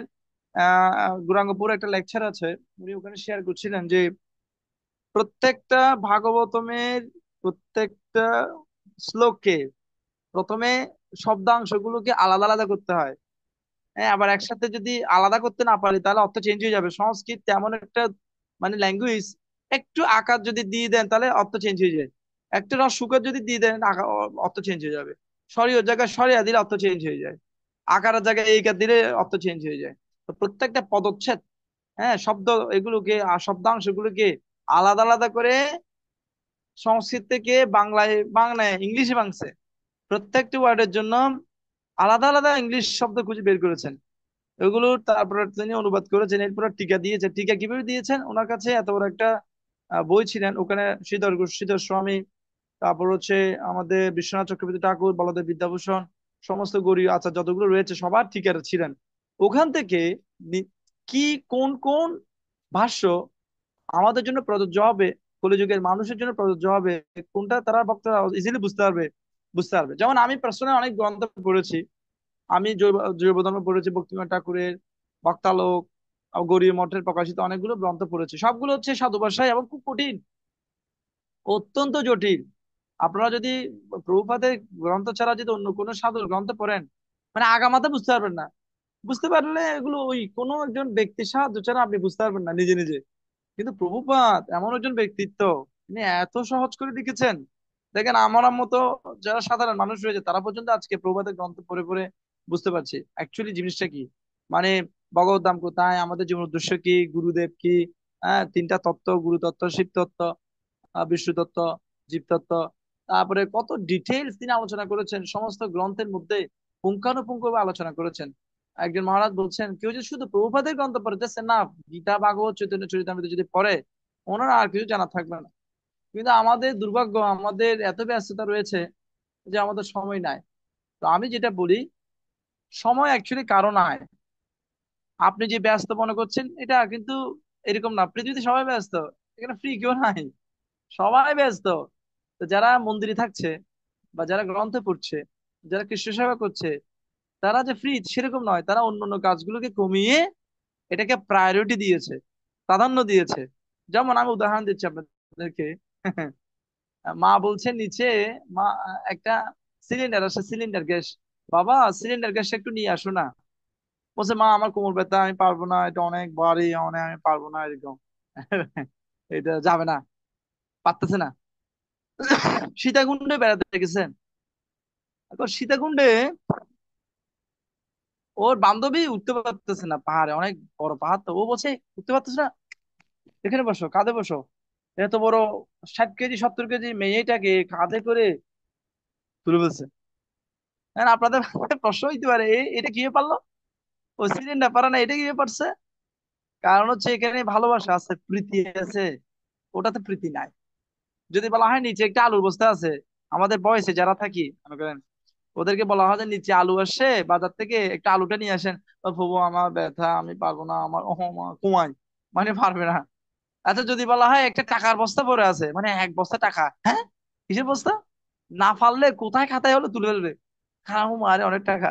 গুরাঙ্গপুর একটা লেকচার আছে, উনি ওখানে শেয়ার করছিলেন যে প্রত্যেকটা ভাগবতমের প্রত্যেকটা শ্লোককে প্রথমে শব্দাংশগুলোকে আলাদা আলাদা করতে হয়। হ্যাঁ, আবার একসাথে যদি আলাদা করতে না পারি তাহলে অর্থ চেঞ্জ হয়ে যাবে। সংস্কৃত তেমন একটা মানে ল্যাঙ্গুয়েজ, একটু আকার যদি দিয়ে দেন তাহলে অর্থ চেঞ্জ হয়ে যায়। একটা রস শুকার যদি দিয়ে দেন অর্থ চেঞ্জ হয়ে যাবে। সরিয়র জায়গায় সরিয়া দিলে অর্থ চেঞ্জ হয়ে যায়, আকারের জায়গায় এইকার দিলে অর্থ চেঞ্জ হয়ে যায়। তো প্রত্যেকটা পদচ্ছেদ, হ্যাঁ, শব্দ এগুলোকে আর শব্দাংশগুলোকে আলাদা আলাদা করে সংস্কৃত থেকে বাংলায়, বাংলায় ইংলিশে ভাঙছে। প্রত্যেকটি ওয়ার্ডের জন্য আলাদা আলাদা ইংলিশ শব্দ খুঁজে বের করেছেন। ওগুলো তারপরে তিনি অনুবাদ করেছেন, এরপরে টিকা দিয়েছেন। টিকা কিভাবে দিয়েছেন, ওনার কাছে এত বড় একটা বই ছিলেন, ওখানে শ্রীধর স্বামী, তারপর হচ্ছে আমাদের বিশ্বনাথ চক্রবর্তী ঠাকুর, বলদেব বিদ্যাভূষণ, সমস্ত গৌরী আচার্য যতগুলো রয়েছে সবার টিকা ছিলেন। ওখান থেকে নি- কি কোন কোন ভাষ্য আমাদের জন্য প্রযোজ্য হবে, কলিযুগের মানুষের জন্য প্রযোজ্য হবে, কোনটা তারা ভক্তরা ইজিলি বুঝতে পারবে। যেমন আমি পার্সোনালি অনেক গ্রন্থ পড়েছি। আমি জৈবধর্ম পড়েছি, ভক্তিনাথ ঠাকুরের ভক্তালোক, গৌরী মঠের প্রকাশিত অনেকগুলো গ্রন্থ পড়েছি। সবগুলো হচ্ছে সাধু ভাষায় এবং খুব কঠিন, অত্যন্ত জটিল। আপনারা যদি প্রভুপাদের গ্রন্থ ছাড়া যদি অন্য কোনো সাধুর গ্রন্থ পড়েন, মানে আগামাথা বুঝতে পারবেন না। বুঝতে পারলে এগুলো ওই কোনো একজন ব্যক্তির সাহায্য ছাড়া আপনি বুঝতে পারবেন না নিজে নিজে। কিন্তু প্রভুপাদ এমন একজন ব্যক্তিত্ব, তিনি এত সহজ করে লিখেছেন। দেখেন আমার মতো যারা সাধারণ মানুষ রয়েছে তারা পর্যন্ত আজকে প্রভুপাদের গ্রন্থ পড়ে পড়ে বুঝতে পারছি অ্যাকচুয়ালি জিনিসটা কি, মানে ভগবত ধাম কোথায়, আমাদের জীবন উদ্দেশ্য কি, গুরুদেব কি, হ্যাঁ, 3টা তত্ত্ব, গুরু তত্ত্ব, শিব তত্ত্ব, বিষ্ণু তত্ত্ব, জীব তত্ত্ব। তারপরে কত ডিটেইলস তিনি আলোচনা করেছেন সমস্ত গ্রন্থের মধ্যে, পুঙ্খানুপুঙ্খ আলোচনা করেছেন। একজন মহারাজ বলছেন কেউ যদি শুধু প্রভুপাদের গ্রন্থ পড়ে যাচ্ছে না, গীতা ভাগবত চৈতন্য চরিতামৃত যদি পড়ে, ওনার আর কিছু জানা থাকবে না। কিন্তু আমাদের দুর্ভাগ্য, আমাদের এত ব্যস্ততা রয়েছে যে আমাদের সময় নাই। তো আমি যেটা বলি, সময় অ্যাকচুয়ালি কারো নাই। আপনি যে ব্যস্ত মনে করছেন এটা কিন্তু এরকম না, পৃথিবীতে সবাই ব্যস্ত, এখানে ফ্রি কেউ নাই, সবাই ব্যস্ত। তো যারা মন্দিরে থাকছে বা যারা গ্রন্থ পড়ছে, যারা কৃষ্ণ সেবা করছে, তারা যে ফ্রি সেরকম নয়, তারা অন্যান্য কাজগুলোকে কমিয়ে এটাকে প্রায়োরিটি দিয়েছে, প্রাধান্য দিয়েছে। যেমন আমি উদাহরণ দিচ্ছি আপনাদেরকে। মা বলছে নিচে, মা একটা সিলিন্ডার আছে, সিলিন্ডার গ্যাস, বাবা সিলিন্ডার গ্যাস একটু নিয়ে আসো না। বলছে মা আমার কোমর ব্যথা, আমি পারবো না, এটা অনেক ভারী, অনেক, আমি পারবো না এরকম। এটা যাবে না, পারতেছে না। সীতাকুণ্ডে বেড়াতে গেছেন, এখন সীতাকুণ্ডে ওর বান্ধবী উঠতে পারতেছে না পাহাড়ে, অনেক বড় পাহাড়, তো ও বলছে উঠতে পারতেছে না, এখানে বসো, কাঁধে বসো। এত বড় 60 কেজি 70 কেজি মেয়েটাকে কাঁধে করে তুলে ফেলছে। হ্যাঁ, আপনাদের প্রশ্ন হইতে পারে এটা কিভাবে পারলো, ও সিলিন্ডার পারে না, এটা কিভাবে পারছে? কারণ হচ্ছে এখানে ভালোবাসা আছে, প্রীতি আছে, ওটাতে প্রীতি নাই। যদি বলা হয় নিচে একটা আলুর বস্তা আছে, আমাদের বয়সে যারা থাকি মনে করেন, ওদেরকে বলা হয় যে নিচে আলু আসছে বাজার থেকে, একটা আলুটা নিয়ে আসেন। ও ফুবু আমার ব্যথা, আমি পারবো না, আমার ও মা কুমাই, মানে পারবে না। আচ্ছা যদি বলা হয় একটা টাকার বস্তা পড়ে আছে, মানে এক বস্তা টাকা, হ্যাঁ কিসের বস্তা, না পারলে কোথায় খাতায় হলো তুলে ফেলবে, খারাপ মারে অনেক টাকা।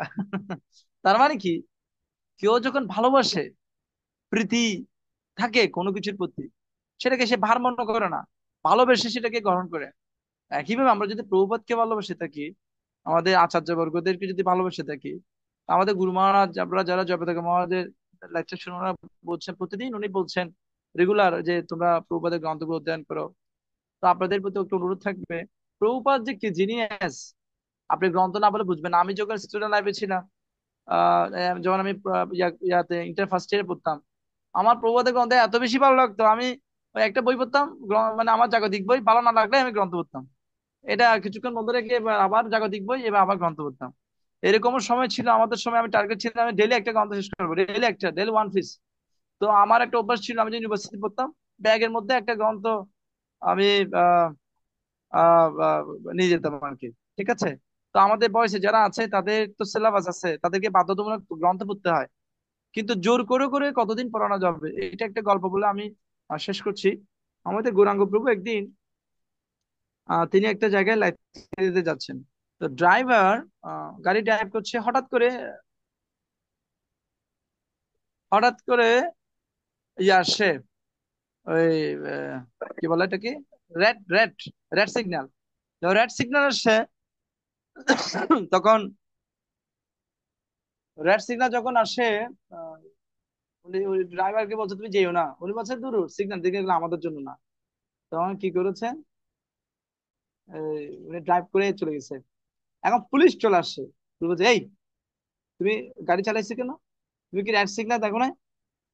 তার মানে কি, কেউ যখন ভালোবাসে, প্রীতি থাকে কোনো কিছুর প্রতি, সেটাকে সে ভার মনে করে না, ভালোবেসে সেটাকে গ্রহণ করে। একইভাবে আমরা যদি প্রভুপাদকে ভালোবেসে থাকি, আমাদের আচার্য বর্গদেরকে যদি ভালোবেসে থাকি, আমাদের গুরু মহারাজ আমরা যারা জগন্নাথ মহারাজের লেকচার শুনে ওনারা বলছেন, প্রতিদিন উনি বলছেন রেগুলার যে তোমরা প্রভুপাদের গ্রন্থগুলো অধ্যয়ন করো। তো আপনাদের প্রতি একটু অনুরোধ থাকবে, প্রভুপাদ যে কি জিনিয়াস, আপনি গ্রন্থ না বলে বুঝবেন না। আমি যখন স্টুডেন্ট লাইফে ছিলাম, যখন আমি ইয়াতে ইন্টার ফার্স্ট ইয়ারে পড়তাম, আমার প্রভুপাদের গ্রন্থ এত বেশি ভালো লাগতো, আমি ওই একটা বই পড়তাম, মানে আমার জাগতিক বই ভালো না লাগলে আমি গ্রন্থ পড়তাম, এটা কিছুক্ষণ মধ্যে রেখে এবার আবার জাগতিক বই, এবার আবার গ্রন্থ পড়তাম। এরকমও সময় ছিল, আমাদের সময় আমি টার্গেট ছিল আমি ডেলি একটা গ্রন্থ শেষ করবো, ডেলি একটা, ডেলি ওয়ান পিস। তো আমার একটা অভ্যাস ছিল, আমি যে ইউনিভার্সিটি পড়তাম, ব্যাগের মধ্যে একটা গ্রন্থ আমি আহ আহ আহ, নিয়ে যেতাম আর কি। ঠিক আছে। তো আমাদের বয়সে যারা আছে তাদের তো সিলেবাস আছে, তাদেরকে বাধ্যতামূলক গ্রন্থ পড়তে হয়, কিন্তু জোর করে করে কতদিন পড়ানো যাবে, এটা একটা গল্প বলে আমি শেষ করছি। আমাদের গৌরাঙ্গ প্রভু একদিন তিনি একটা জায়গায় লাইসেন্স দিতে যাচ্ছেন। তো ড্রাইভার গাড়ি ড্রাইভ করছে, হঠাৎ করে ইয়ে আসে, ওই কি বলে এটাকে, red red red signal. Red signal আসছে, তখন রেড সিগন্যাল যখন আসে, আহ, উনি ওই ড্রাইভারকে বলছে তুমি যেও না, উনি বলছে দূর, সিগন্যাল দিকে গেলে আমাদের জন্য না। তখন কি করেছেন, উনি ড্রাইভ করে চলে গেছে। এখন পুলিশ চলে আসছে, পুলিশ বলছে এই তুমি গাড়ি চালাইছো কেন, তুমি কি রেড সিগন্যাল দেখো না?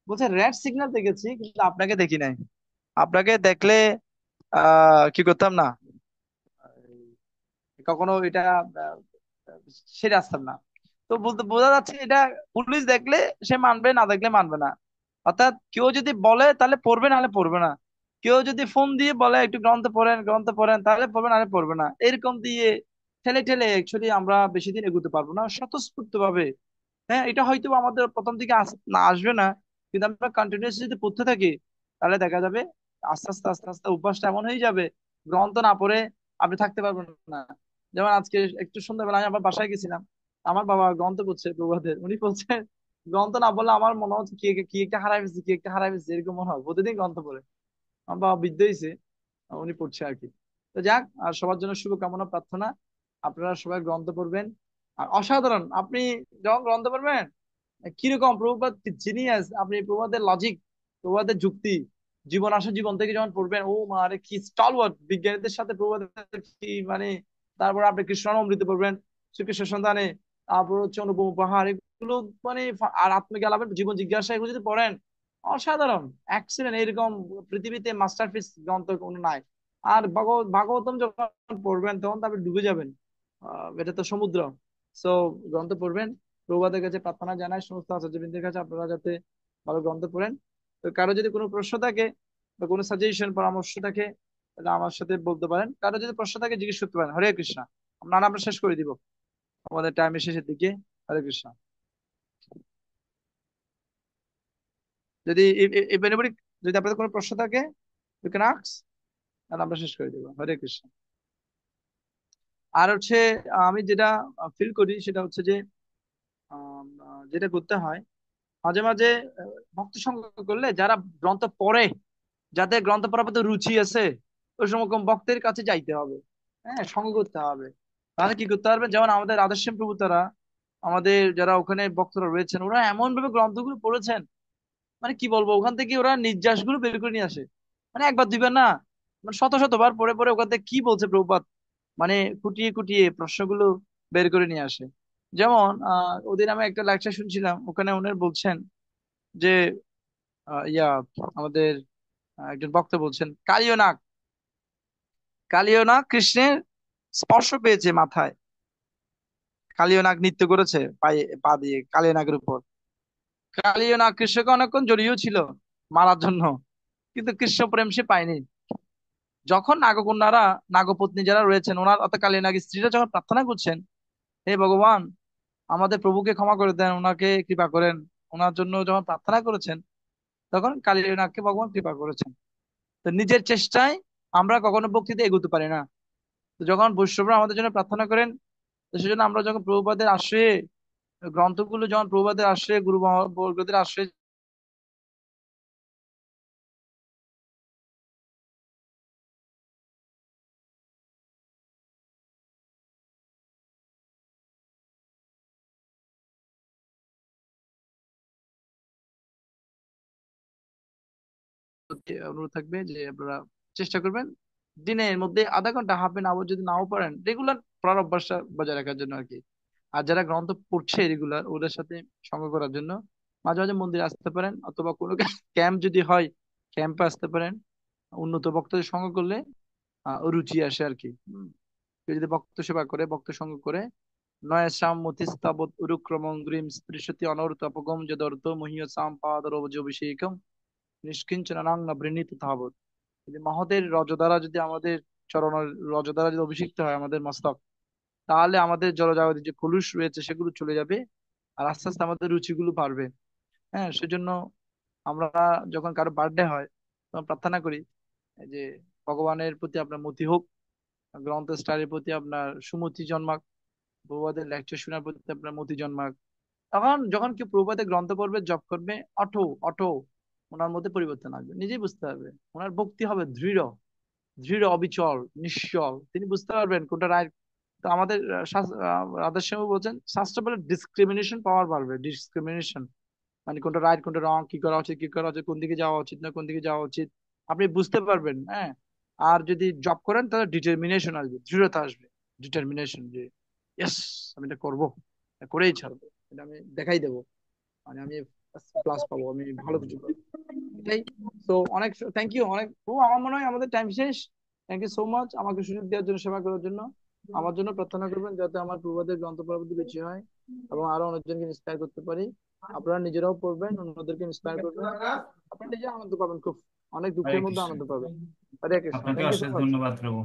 বলছে রেড সিগন্যাল দেখেছি কিন্তু আপনাকে দেখি নাই, আপনাকে দেখলে কি করতাম না, কখনো এটা আহ, সেরে আসতাম না। তো বলতে বোঝা যাচ্ছে এটা, পুলিশ দেখলে সে মানবে, না দেখলে মানবে না। অর্থাৎ কেউ যদি বলে তাহলে পড়বে, নাহলে পড়বে না। কেউ যদি ফোন দিয়ে বলে একটু গ্রন্থ পড়েন, গ্রন্থ পড়েন, তাহলে পড়বে, নাহলে পড়বে না। এরকম দিয়ে ঠেলে ঠেলে অ্যাকচুয়ালি আমরা বেশি দিন এগোতে পারবো না স্বতঃস্ফূর্ত ভাবে। হ্যাঁ, এটা হয়তো আমাদের প্রথম দিকে না আসবে না, কিন্তু আমরা কন্টিনিউসলি যদি পড়তে থাকি, তাহলে দেখা যাবে আস্তে আস্তে আস্তে আস্তে অভ্যাসটা এমন হয়ে যাবে, গ্রন্থ না পড়ে আপনি থাকতে পারবেন না। যেমন আজকে একটু সন্ধ্যাবেলা আমি আমার বাসায় গেছিলাম, আমার বাবা গ্রন্থ পড়ছে প্রভাতের, উনি বলছে গ্রন্থ না বললে আমার মনে হচ্ছে কি কি একটা হারাই ফেলছে, কি একটা হারাই ফেলছে, এরকম মনে হয়, প্রতিদিন গ্রন্থ পড়ে। আমার বাবা বৃদ্ধ হয়েছে, উনি পড়ছে আর কি। তো যাক, আর সবার জন্য শুভকামনা প্রার্থনা, আপনারা সবাই গ্রন্থ পড়বেন। আর অসাধারণ, আপনি যখন গ্রন্থ পড়বেন, কিরকম প্রভুপাদ জিনিয়াস, আপনি প্রভুপাদের লজিক, প্রভুপাদের যুক্তি, জীবন আসা জীবন থেকে যখন পড়বেন, ও মানে কি স্টলওয়ার্ড বিজ্ঞানীদের সাথে প্রভুপাদের কি মানে। তারপর আপনি কৃষ্ণ অমৃত পড়বেন, শ্রীকৃষ্ণ সন্ধানে, তারপর হচ্ছে অনুপম উপহার, এগুলো মানে আর আত্মজ্ঞান, জীবন জিজ্ঞাসা, এগুলো যদি পড়েন, অসাধারণ, এক্সিলেন্ট, এরকম পৃথিবীতে মাস্টারপিস গ্রন্থ কোনো নাই। আর ভাগবতম যখন পড়বেন তখন তো আপনি ডুবে যাবেন, এটা তো সমুদ্র। সো গ্রন্থ পড়বেন। প্রভুপাদের কাছে প্রার্থনা জানাই সমস্ত আচার্যবৃন্দের কাছে, আপনারা যাতে ভালো গ্রন্থ পড়েন। তো কারো যদি কোনো প্রশ্ন থাকে বা কোনো সাজেশন পরামর্শ থাকে, তাহলে আমার সাথে বলতে পারেন। কারো যদি প্রশ্ন থাকে জিজ্ঞেস করতে পারেন। হরে কৃষ্ণ। আমরা শেষ করে দিব আমাদের টাইমের শেষের দিকে। হরে কৃষ্ণ। যদি if anybody, যদি আপনাদের কোনো প্রশ্ন থাকে you can ask, আর আমরা শেষ করে দেবো। হরে কৃষ্ণ। আর হচ্ছে আমি যেটা ফিল করি সেটা হচ্ছে যে যেটা করতে হয় মাঝে মাঝে ভক্তি সঙ্গ করলে, যারা গ্রন্থ পড়ে, যাদের গ্রন্থ পড়ার প্রতি রুচি আছে, ওই সময় ভক্তের কাছে যাইতে হবে, হ্যাঁ, সঙ্গ করতে হবে। তাহলে কি করতে পারবে, যেমন আমাদের রাধেশ্যাম প্রভু তারা, আমাদের যারা ওখানে ভক্তরা রয়েছেন, ওরা এমন ভাবে গ্রন্থগুলো পড়েছেন, মানে কি বলবো, ওখান থেকে ওরা নির্যাস গুলো বের করে নিয়ে আসে। মানে একবার দুইবার না, মানে শত শতবার পরে পরে ওখান থেকে কি বলছে প্রভুপাদ, মানে কুটিয়ে কুটিয়ে প্রশ্নগুলো বের করে নিয়ে আসে। যেমন ওদিন আমি একটা লেকচার শুনছিলাম, ওখানে ওনার বলছেন যে ইয়া আমাদের একজন বক্তা বলছেন, কালীয় নাগ কৃষ্ণের স্পর্শ পেয়েছে মাথায়, কালীয় নাগ নৃত্য করেছে পায়ে পা দিয়ে কালীয় নাগের উপর। কালীয় নাগ কৃষ্ণকে অনেকক্ষণ জড়িয়েও ছিল মারার জন্য, কিন্তু কৃষ্ণ প্রেম সে পায়নি। যখন নাগকন্যারা, নাগপত্নী যারা রয়েছেন ওনার, অর্থাৎ কালীয় নাগের স্ত্রীরা যখন প্রার্থনা করছেন, হে ভগবান আমাদের প্রভুকে ক্ষমা করে দেন, ওনাকে কৃপা করেন, ওনার জন্য যখন প্রার্থনা করেছেন, তখন কালীয় নাগকে ভগবান কৃপা করেছেন। তো নিজের চেষ্টায় আমরা কখনো ভক্তিতে এগোতে পারি না। তো যখন বৈষ্ণবরা আমাদের জন্য প্রার্থনা করেন, তো সেজন্য আমরা যখন প্রভুপাদের আশ্রয়ে, গ্রন্থগুলো যখন প্রভুপাদের আশ্রয়ে, গুরু বর্গদের আশ্রয়ে অনুরোধ থাকবে যে আপনারা চেষ্টা করবেন দিনের মধ্যে আধা ঘন্টা, হাফ এন আওয়ার, যদি নাও পারেন রেগুলার পড়ার অভ্যাসটা বজায় রাখার জন্য আর কি। আর যারা গ্রন্থ পড়ছে রেগুলার, ওদের সাথে সঙ্গ করার জন্য মাঝে মাঝে মন্দিরে আসতে পারেন, অথবা কোনো ক্যাম্প যদি হয় ক্যাম্পে আসতে পারেন। উন্নত বক্তাদের সঙ্গ করলে রুচি আসে আর কি। কেউ যদি ভক্ত সেবা করে, ভক্ত সঙ্গ করে, নয়সাম মতিস্তাবৎ উরুক্রমং গ্রীম স্পৃশতি অনর্তপগম যদর্থ মহীয় সাম পাদরোবজভিষেকম নিষ্কিঞ্চনাং না বৃণীত তাবৎ। যদি মহতের রজ দ্বারা, যদি আমাদের চরণ রজ দ্বারা যদি অভিষিক্ত হয় আমাদের মস্তক, তাহলে আমাদের জড়জাগতিক যে কলুষ রয়েছে সেগুলো চলে যাবে, আর আস্তে আস্তে আমাদের রুচিগুলো বাড়বে। হ্যাঁ, সেজন্য আমরা যখন কারো বার্থডে হয় তখন প্রার্থনা করি যে ভগবানের প্রতি আপনার মতি হোক, গ্রন্থ স্টারের প্রতি আপনার সুমতি জন্মাক, প্রভুপাদের লেকচার শোনার প্রতি আপনার মতি জন্মাক। তখন যখন কেউ প্রভুপাদের গ্রন্থ পড়বে, জপ করবে, অটো অটো ওনার মধ্যে পরিবর্তন আসবে, নিজেই বুঝতে পারবে। ওনার ভক্তি হবে দৃঢ়, দৃঢ় অবিচল নিশ্চল, তিনি বুঝতে পারবেন কোনটা রাইট। তো আমাদের রাধের স্বামী বলছেন, শাস্ত্র বলে ডিসক্রিমিনেশন পাওয়ার বাড়বে, ডিসক্রিমিনেশন মানে কোনটা রাইট কোনটা রং, কি করা উচিত কি করা উচিত, কোন দিকে যাওয়া উচিত না কোন দিকে যাওয়া উচিত, আপনি বুঝতে পারবেন। হ্যাঁ, আর যদি জব করেন তাহলে ডিটারমিনেশন আসবে, দৃঢ়তা আসবে, ডিটারমিনেশন যে ইয়েস আমি এটা করবো, এটা করেই ছাড়বো, এটা আমি দেখাই দেবো, মানে আমি ক্লাস পাবো, আমি ভালো কিছু করবো, এটাই। তো অনেক থ্যাংক ইউ, অনেক আমার মনে হয় আমাদের টাইম শেষ। থ্যাংক ইউ সো মাচ আমাকে সুযোগ দেওয়ার জন্য, সেবা করার জন্য। আমার জন্য প্রার্থনা করবেন যাতে আমার পূর্বদের গ্রন্থ পড়ার প্রতি রুচি হয় এবং আরো অনেকজনকে ইন্সপায়ার করতে পারি। আপনারা নিজেরাও পড়বেন, অন্যদেরকে ইন্সপায়ার করবেন, আপনি নিজে আনন্দ পাবেন, খুব অনেক হরে দুঃখের মধ্যে কৃষ্ণ। আনন্দ পাবেন। হরে কৃষ্ণ, আপনাকে থ্যাংক ইউ সো অশেষ মাচ। ধন্যবাদ প্রভু।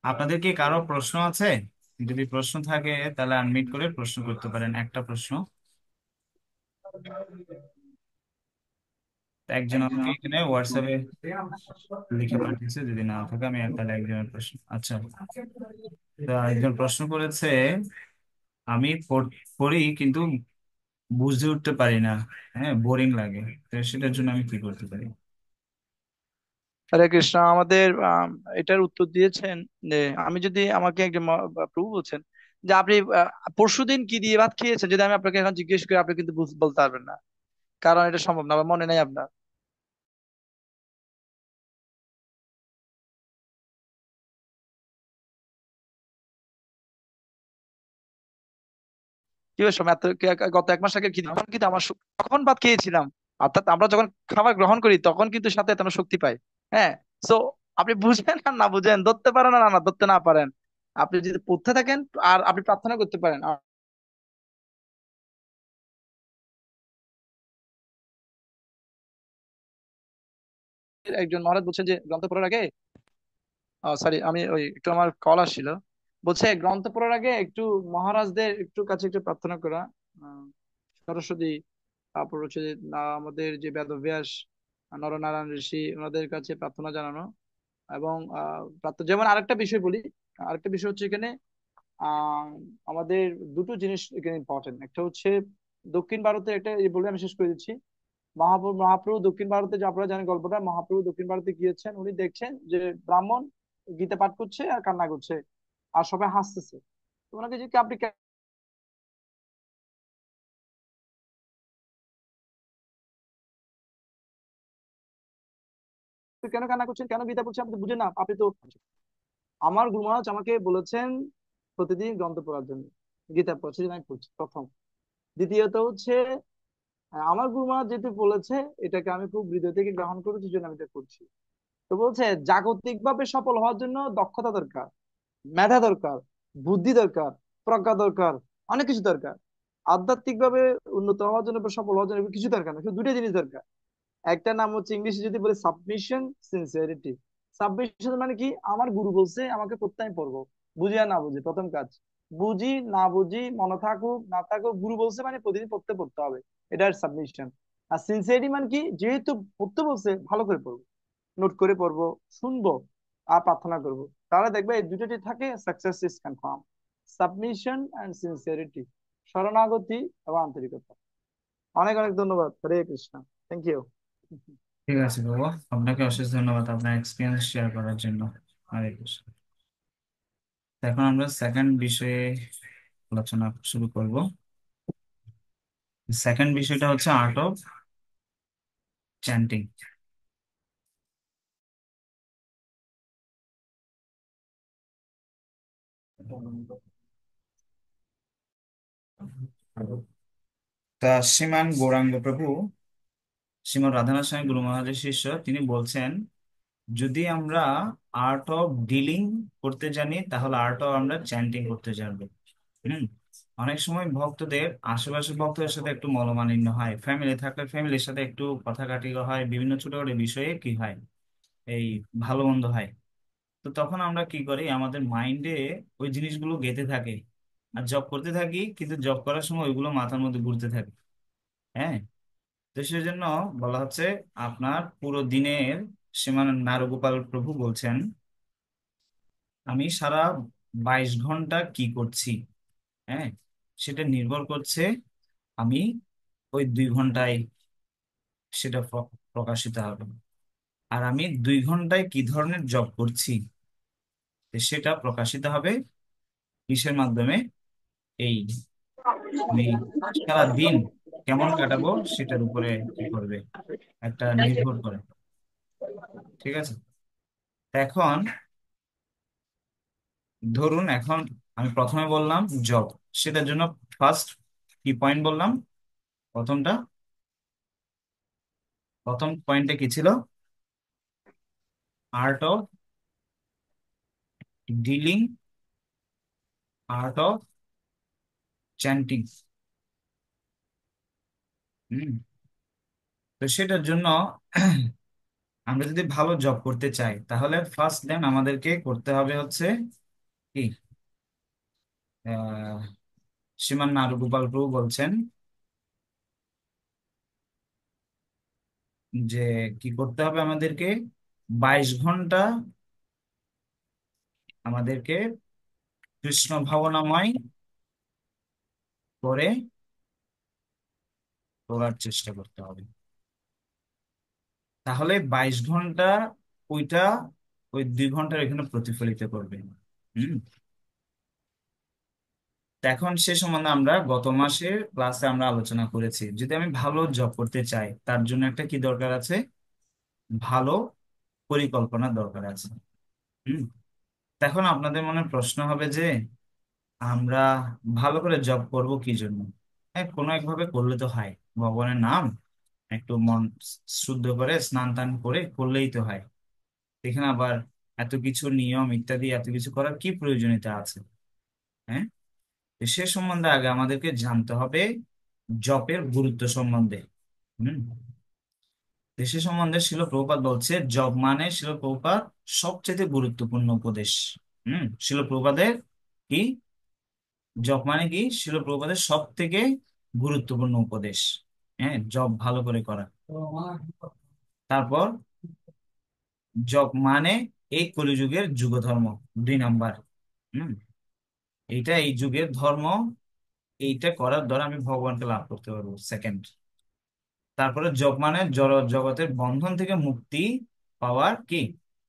আপনাদের কি কারো প্রশ্ন আছে? যদি প্রশ্ন থাকে তাহলে আনমিউট করে প্রশ্ন করতে পারেন, একটা প্রশ্ন। একজন আমাকে এখানে হোয়াটসঅ্যাপে লিখে পাঠিয়েছে, যদি না থাকে আমি তাহলে একজনের প্রশ্ন। আচ্ছা, তো একজন প্রশ্ন করেছে, আমি পড়ি কিন্তু বুঝে উঠতে পারি না, হ্যাঁ বোরিং লাগে, তো সেটার জন্য আমি কি করতে পারি? হরে কৃষ্ণ। আমাদের এটার উত্তর দিয়েছেন যে, আমি যদি, আমাকে একজন প্রভু বলছেন যে আপনি পরশুদিন কি দিয়ে ভাত খেয়েছেন, যদি আমি আপনাকে এখন জিজ্ঞেস করি আপনি কিন্তু বলতে পারবেন না, কারণ এটা সম্ভব না, বা মনে নেই আপনার। কি হবে সময় গত 1 মাস আগে কি তখন কিন্তু আমার তখন ভাত খেয়েছিলাম। অর্থাৎ আমরা যখন খাবার গ্রহণ করি তখন কিন্তু সাথে আমরা শক্তি পাই। হ্যাঁ, সো আপনি বুঝেন আর না বুঝেন, ধরতে পারেন আর না ধরতে না পারেন, আপনি যদি পড়তে থাকেন আর আপনি প্রার্থনা করতে পারেন। একজন মহারাজ বলছেন যে গ্রন্থ পড়ার আগে, সরি আমি ওই একটু আমার কল আসছিল, বলছে গ্রন্থ পড়ার আগে একটু মহারাজদের একটু কাছে একটু প্রার্থনা করা, আহ, সরস্বতী তারপর হচ্ছে যে, আমাদের যে বেদব্যাস, নরনারায়ণ ঋষি, ওনাদের কাছে প্রার্থনা জানানো। এবং যেমন আরেকটা বিষয় বলি, আরেকটা বিষয় হচ্ছে এখানে আহ আমাদের দুটো জিনিস এখানে ইম্পর্টেন্ট। একটা হচ্ছে দক্ষিণ ভারতে, একটা বলে আমি শেষ করে দিচ্ছি। মহাপ্রভু দক্ষিণ ভারতে, যে আপনারা জানেন গল্পটা, মহাপ্রভু দক্ষিণ ভারতে গিয়েছেন, উনি দেখছেন যে ব্রাহ্মণ গীতা পাঠ করছে আর কান্না করছে, আর সবাই হাসতেছে। তো ওনাকে যে আপনি কেন কান্না করছেন, কেন গীতা পড়ছেন, আপনি তো বুঝেন না, আপনি তো। আমার গুরু মহারাজ আমাকে বলেছেন প্রতিদিন গ্রন্থ পড়ার জন্য, গীতা পড়ছি যে আমি পড়ছি, প্রথম। দ্বিতীয়ত হচ্ছে আমার গুরু মহারাজ যেহেতু বলেছে, এটাকে আমি খুব হৃদয় থেকে গ্রহণ করেছি, জন্য আমি এটা করছি। তো বলছে জাগতিক ভাবে সফল হওয়ার জন্য দক্ষতা দরকার, মেধা দরকার, বুদ্ধি দরকার, প্রজ্ঞা দরকার, অনেক কিছু দরকার। আধ্যাত্মিক ভাবে উন্নত হওয়ার জন্য বা সফল হওয়ার জন্য কিছু দরকার না, শুধু দুইটা জিনিস দরকার। একটা নাম হচ্ছে ইংলিশে যদি বলে সাবমিশন, সিনসিয়ারিটি। সাবমিশন মানে কি, আমার গুরু বলছে আমাকে পড়তে, আমি পড়বো, বুঝি আর না বুঝি, প্রথম কাজ। বুঝি না বুঝি, মনে থাকুক না থাকুক, গুরু বলছে মানে প্রতিদিন পড়তে পড়তে হবে, এটা সাবমিশন। আর সিনসিয়ারিটি মানে কি, যেহেতু পড়তে বলছে ভালো করে পড়বো, নোট করে পড়বো, শুনবো, আর প্রার্থনা করবো। তাহলে দেখবে এই দুটো যদি থাকে, success is confirm. Submission and sincerity, শরণাগতি এবং আন্তরিকতা। অনেক অনেক ধন্যবাদ। হরে কৃষ্ণ। Thank you. ঠিক আছে বাবা, আপনাকে অশেষ ধন্যবাদ আপনার এক্সপিরিয়েন্স শেয়ার করার জন্য। হরে কৃষ্ণ। তো এখন আমরা সেকেন্ড বিষয়ে আলোচনা শুরু করব। সেকেন্ড বিষয়টা হচ্ছে আর্ট অফ চ্যান্টিং। তা শ্রীমান গৌরাঙ্গ প্রভু, শ্রীমৎ রাধানাথ স্বামী গুরু মহারাজের শিষ্য, তিনি বলছেন যদি আমরা আর্ট অফ ডিলিং করতে জানি, তাহলে আর্ট অফ আমরা চ্যান্টিং করতে জানবো। হম অনেক সময় ভক্তদের, আশেপাশের ভক্তদের সাথে একটু মনোমালিন্য হয়, ফ্যামিলি থাকলে ফ্যামিলির সাথে একটু কথা কাটিও হয়, বিভিন্ন ছোটখাটো বিষয়ে কি হয়, এই ভালো মন্দ হয়। তো তখন আমরা কি করি, আমাদের মাইন্ডে ওই জিনিসগুলো গেঁথে থাকে, আর জব করতে থাকি, কিন্তু জব করার সময় ওইগুলো মাথার মধ্যে ঘুরতে থাকে। হ্যাঁ, তো সেই জন্য বলা হচ্ছে আপনার পুরো দিনের, শ্রীমান নারগোপাল প্রভু বলছেন আমি সারা 22 ঘন্টা কি করছি। হ্যাঁ, সেটা নির্ভর করছে আমি ওই 2 ঘন্টায় সেটা প্রকাশিত হবে। আর আমি 2 ঘন্টায় কি ধরনের জব করছি, তো সেটা প্রকাশিত হবে কিসের মাধ্যমে, এই আমি সারা দিন কেমন কাটাবো সেটার উপরে কি করবে, একটা নির্ভর করে। ঠিক আছে, তো এখন ধরুন, এখন আমি প্রথমে বললাম জব, সেটার জন্য ফার্স্ট কি পয়েন্ট বললাম, প্রথমটা, প্রথম পয়েন্টে কি ছিল, art of dealing, art of chanting. হম তো সেটার জন্য আমরা যদি ভালো জব করতে চাই, তাহলে ফার্স্ট দেন আমাদেরকে করতে হবে হচ্ছে কি, আহ শ্রীমান নারুগোপাল প্রভু বলছেন যে কি করতে হবে আমাদেরকে, 22 ঘন্টা আমাদেরকে কৃষ্ণ ভাবনাময় করে তোলার চেষ্টা করতে হবে। তাহলে 22 ঘন্টা ওইটা ওই 2 ঘন্টার এখানে প্রতিফলিত করবে। হম তো এখন সে সম্বন্ধে আমরা গত মাসের ক্লাসে আমরা আলোচনা করেছি, যদি আমি ভালো জব করতে চাই, তার জন্য একটা কি দরকার আছে, ভালো পরিকল্পনা দরকার আছে। হম এখন আপনাদের মনে প্রশ্ন হবে যে আমরা ভালো করে জব করব কি জন্য, হ্যাঁ, কোনো একভাবে করলে তো হয়, ভগবানের নাম একটু মন শুদ্ধ করে স্নান টান করে করলেই তো হয়। এখানে আবার এত কিছু নিয়ম ইত্যাদি এত কিছু করার কি প্রয়োজনীয়তা আছে। হ্যাঁ, তো সে সম্বন্ধে আগে আমাদেরকে জানতে হবে জপের গুরুত্ব সম্বন্ধে। হম তো সে সম্বন্ধে শিল প্রভুপাদ বলছে জপ মানে শিল প্রভুপাদ সবচেয়ে গুরুত্বপূর্ণ উপদেশ। শিল প্রভুপাদের কি, জপ মানে কি শিল প্রভুপাদের সব থেকে গুরুত্বপূর্ণ উপদেশ। হ্যাঁ, জব ভালো করে করা। তারপর জব মানে এই কলিযুগের যুগ ধর্ম, 2 নাম্বার। হম এইটা এই যুগের ধর্ম, এইটা করার দ্বারা আমি ভগবানকে লাভ করতে পারবো, সেকেন্ড। তারপরে জব মানে জড় জগতের বন্ধন থেকে মুক্তি পাওয়ার কি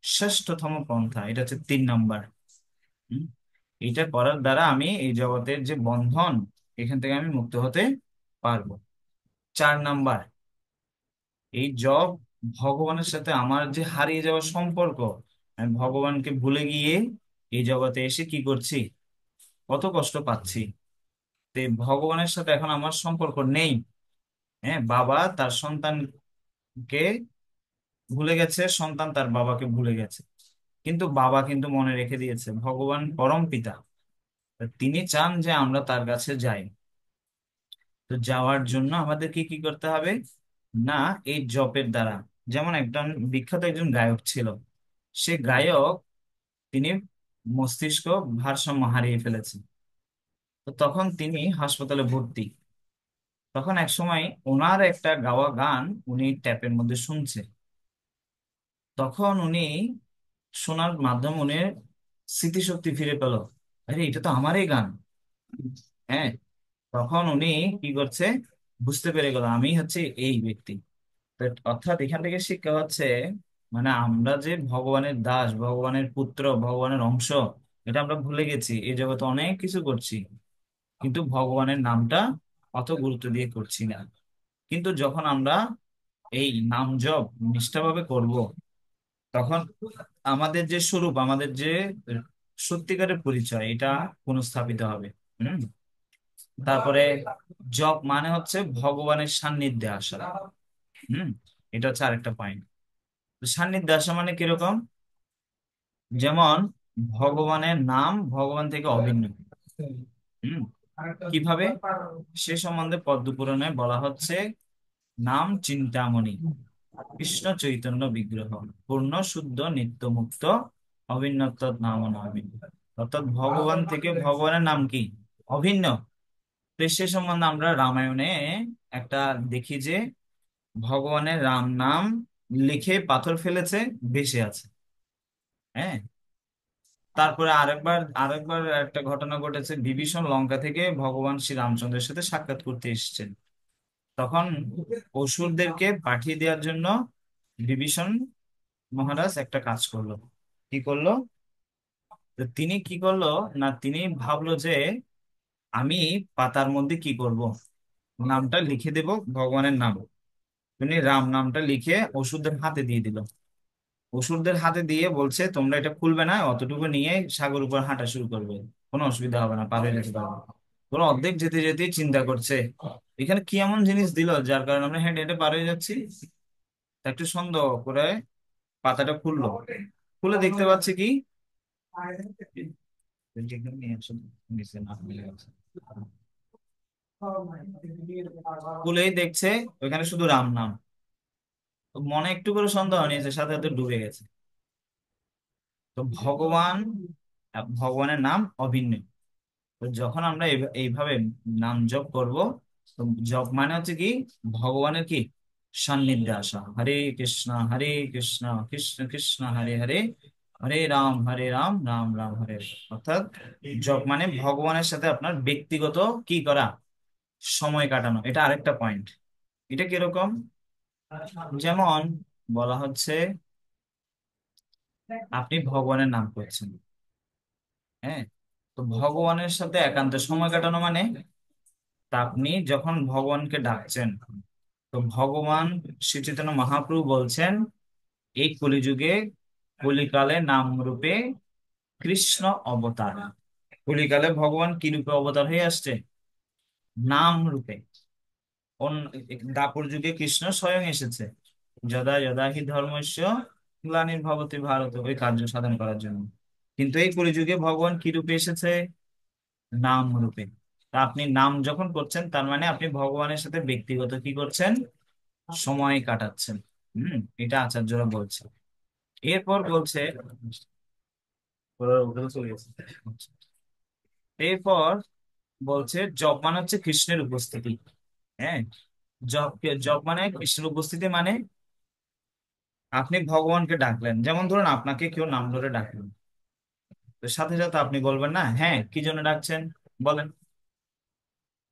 শ্রেষ্ঠতম পন্থা, এটা হচ্ছে 3 নাম্বার। হুম, এটা করার দ্বারা আমি এই জগতের যে বন্ধন, এখান থেকে আমি মুক্ত হতে পারবো। 4 নাম্বার, এই জব ভগবানের সাথে আমার যে হারিয়ে যাওয়া সম্পর্ক, আমি ভগবানকে ভুলে গিয়ে এই জগতে এসে কি করছি, কত কষ্ট পাচ্ছি। তো এই ভগবানের সাথে এখন আমার সম্পর্ক নেই। হ্যাঁ, বাবা তার সন্তানকে ভুলে গেছে, সন্তান তার বাবাকে ভুলে গেছে, কিন্তু বাবা কিন্তু মনে রেখে দিয়েছে ভগবান পরম পিতা। তা তিনি চান যে আমরা তার কাছে যাই। তো যাওয়ার জন্য আমাদেরকে কি করতে হবে, না এই জপের দ্বারা। যেমন একজন বিখ্যাত একজন গায়ক ছিল, সে গায়ক, তিনি মস্তিষ্ক ভারসাম্য হারিয়ে ফেলেছে। তো তখন তিনি হাসপাতালে ভর্তি। তখন এক সময় ওনার একটা গাওয়া গান উনি ট্যাপের মধ্যে শুনছে। তখন উনি শোনার মাধ্যমে উনি স্মৃতিশক্তি ফিরে পেল, আরে এটা তো আমারই গান। হ্যাঁ, তখন উনি কি করছে, বুঝতে পেরে গেল আমি হচ্ছে এই ব্যক্তি। তো অর্থাৎ এখান থেকে শিক্ষা হচ্ছে, মানে আমরা যে ভগবানের দাস, ভগবানের পুত্র, ভগবানের অংশ, এটা আমরা ভুলে গেছি। এই জগতে অনেক কিছু করছি, কিন্তু ভগবানের নামটা অত গুরুত্ব দিয়ে করছি না। কিন্তু যখন আমরা এই নাম জপ নিষ্ঠাভাবে করব, তখন আমাদের যে স্বরূপ, আমাদের যে সত্যিকারের পরিচয়, এটা পুনঃস্থাপিত হবে। হম তারপরে জপ মানে হচ্ছে ভগবানের সান্নিধ্যে আসা। হম এটা হচ্ছে আরেকটা পয়েন্ট। সান্নিধ্যে আসা মানে কিরকম, যেমন ভগবানের নাম ভগবান থেকে অভিন্ন। হম কিভাবে, সে সম্বন্ধে পদ্ম পুরাণে বলা হচ্ছে, নাম চিন্তামণি, কৃষ্ণ চৈতন্য বিগ্রহ, পূর্ণ শুদ্ধ নিত্য মুক্ত, অভিন্নত নাম অভিন্ন। অর্থাৎ ভগবান থেকে ভগবানের নাম কি অভিন্ন। তো সে সম্বন্ধে আমরা রামায়ণে একটা দেখি যে ভগবানের রাম নাম লিখে পাথর ফেলেছে, ভেসে আছে। হ্যাঁ, তারপরে আরেকবার আরেকবার একটা ঘটনা ঘটেছে, বিভীষণ লঙ্কা থেকে ভগবান শ্রী রামচন্দ্রের সাথে সাক্ষাৎ করতে এসেছেন। তখন অসুরদেরকে পাঠিয়ে দেওয়ার জন্য বিভীষণ মহারাজ একটা কাজ করলো। কি করলো, তো তিনি কি করলো, না তিনি ভাবলো যে আমি পাতার মধ্যে কি করব, নামটা লিখে দেব, ভগবানের নাম। তিনি রাম নামটা লিখে অসুরদের হাতে দিয়ে দিল। অসুরদের হাতে দিয়ে বলছে, তোমরা এটা খুলবে না, অতটুকু নিয়ে সাগর উপর হাঁটা শুরু করবে, কোনো অসুবিধা হবে না, পার হয়ে যেতে পারবে। ওরা অর্ধেক যেতে যেতে চিন্তা করছে, এখানে কি এমন জিনিস দিল যার কারণে আমরা হেঁটে হেঁটে পার হয়ে যাচ্ছি। তা একটু সন্দেহ করে পাতাটা খুললো, খুলে দেখতে পাচ্ছে কি, খুলেই দেখছে ওখানে শুধু রাম নাম। তো মনে একটু করে সন্দেহ নিয়েছে, সাথে সাথে ডুবে গেছে। তো ভগবানের নাম অভিন্ন। তো যখন আমরা এইভাবে নাম জপ করব, তো জপ মানে হচ্ছে কি ভগবানের কি সান্নিধ্যে আসা। হরে কৃষ্ণ কৃষ্ণ কৃষ্ণ হরে হরে, হরে রাম রাম রাম হরে হরে। অর্থাৎ জপ মানে ভগবানের সাথে আপনার ব্যক্তিগত কি করা, সময় কাটানো। এটা আরেকটা পয়েন্ট। এটা কিরকম, যেমন বলা হচ্ছে আপনি ভগবানের নাম করছেন। হ্যাঁ, তো ভগবানের সাথে একান্ত সময় কাটানো মানে, তা আপনি যখন ভগবানকে ডাকছেন, তো ভগবান শ্রী চৈতন্য মহাপ্রভু বলছেন, এই কলিযুগে কলিকালে নাম রূপে কৃষ্ণ অবতার। কলিকালে ভগবান কি রূপে অবতার হয়ে আসছে, নাম রূপে। দাপর যুগে কৃষ্ণ স্বয়ং এসেছে, যদা যদা হি ধর্মস্য গ্লানির্ভবতি ভারত, ওই কার্য সাধন করার জন্য। কিন্তু এই কলিযুগে ভগবান কি রূপে এসেছে, নাম রূপে। তা আপনি নাম যখন করছেন, তার মানে আপনি ভগবানের সাথে ব্যক্তিগত কি করছেন, সময় কাটাচ্ছেন। এটা আচার্যরা বলছে। এরপর বলছে, এরপর বলছে জপ মানে হচ্ছে কৃষ্ণের উপস্থিতি। হ্যাঁ, জপ মানে কৃষ্ণের উপস্থিতি, মানে আপনি ভগবানকে ডাকলেন। যেমন ধরুন আপনাকে কেউ নাম ধরে ডাকলেন, তো সাথে সাথে আপনি বলবেন না হ্যাঁ কি জন্য ডাকছেন, বলেন।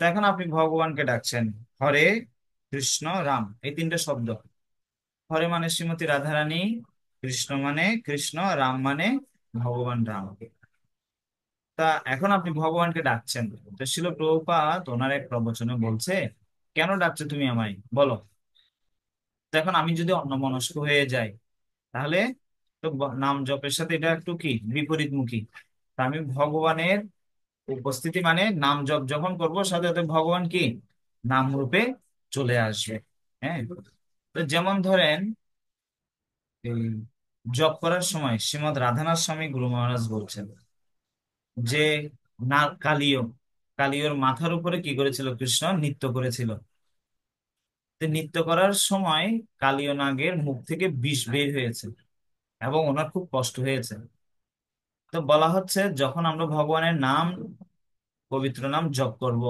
তো এখন আপনি ভগবানকে ডাকছেন, হরে কৃষ্ণ রাম, এই তিনটে শব্দ। হরে মানে শ্রীমতী রাধারানী, কৃষ্ণ মানে কৃষ্ণ, রাম মানে ভগবান রাম। তা এখন আপনি ভগবানকে ডাকছেন। তো শিল প্রভুপাদ ওনার এক প্রবচনে বলছে, কেন ডাকছো তুমি আমায়, বলো। তো এখন আমি যদি অন্যমনস্ক হয়ে যাই, তাহলে তো নাম জপের সাথে এটা একটু কি বিপরীতমুখী। তা আমি ভগবানের উপস্থিতি মানে নাম জপ যখন করব, সাথে সাথে ভগবান কি নাম রূপে চলে আসবে। হ্যাঁ, তো যেমন ধরেন এই জপ করার সময় শ্রীমৎ রাধানাথ স্বামী গুরু মহারাজ বলছেন যে না, কালীয়র মাথার উপরে কি করেছিল, কৃষ্ণ নৃত্য করেছিল। তো নৃত্য করার সময় কালীয় নাগের মুখ থেকে বিষ বের হয়েছে এবং ওনার খুব কষ্ট হয়েছে। তো বলা হচ্ছে যখন আমরা ভগবানের নাম, পবিত্র নাম জপ করব,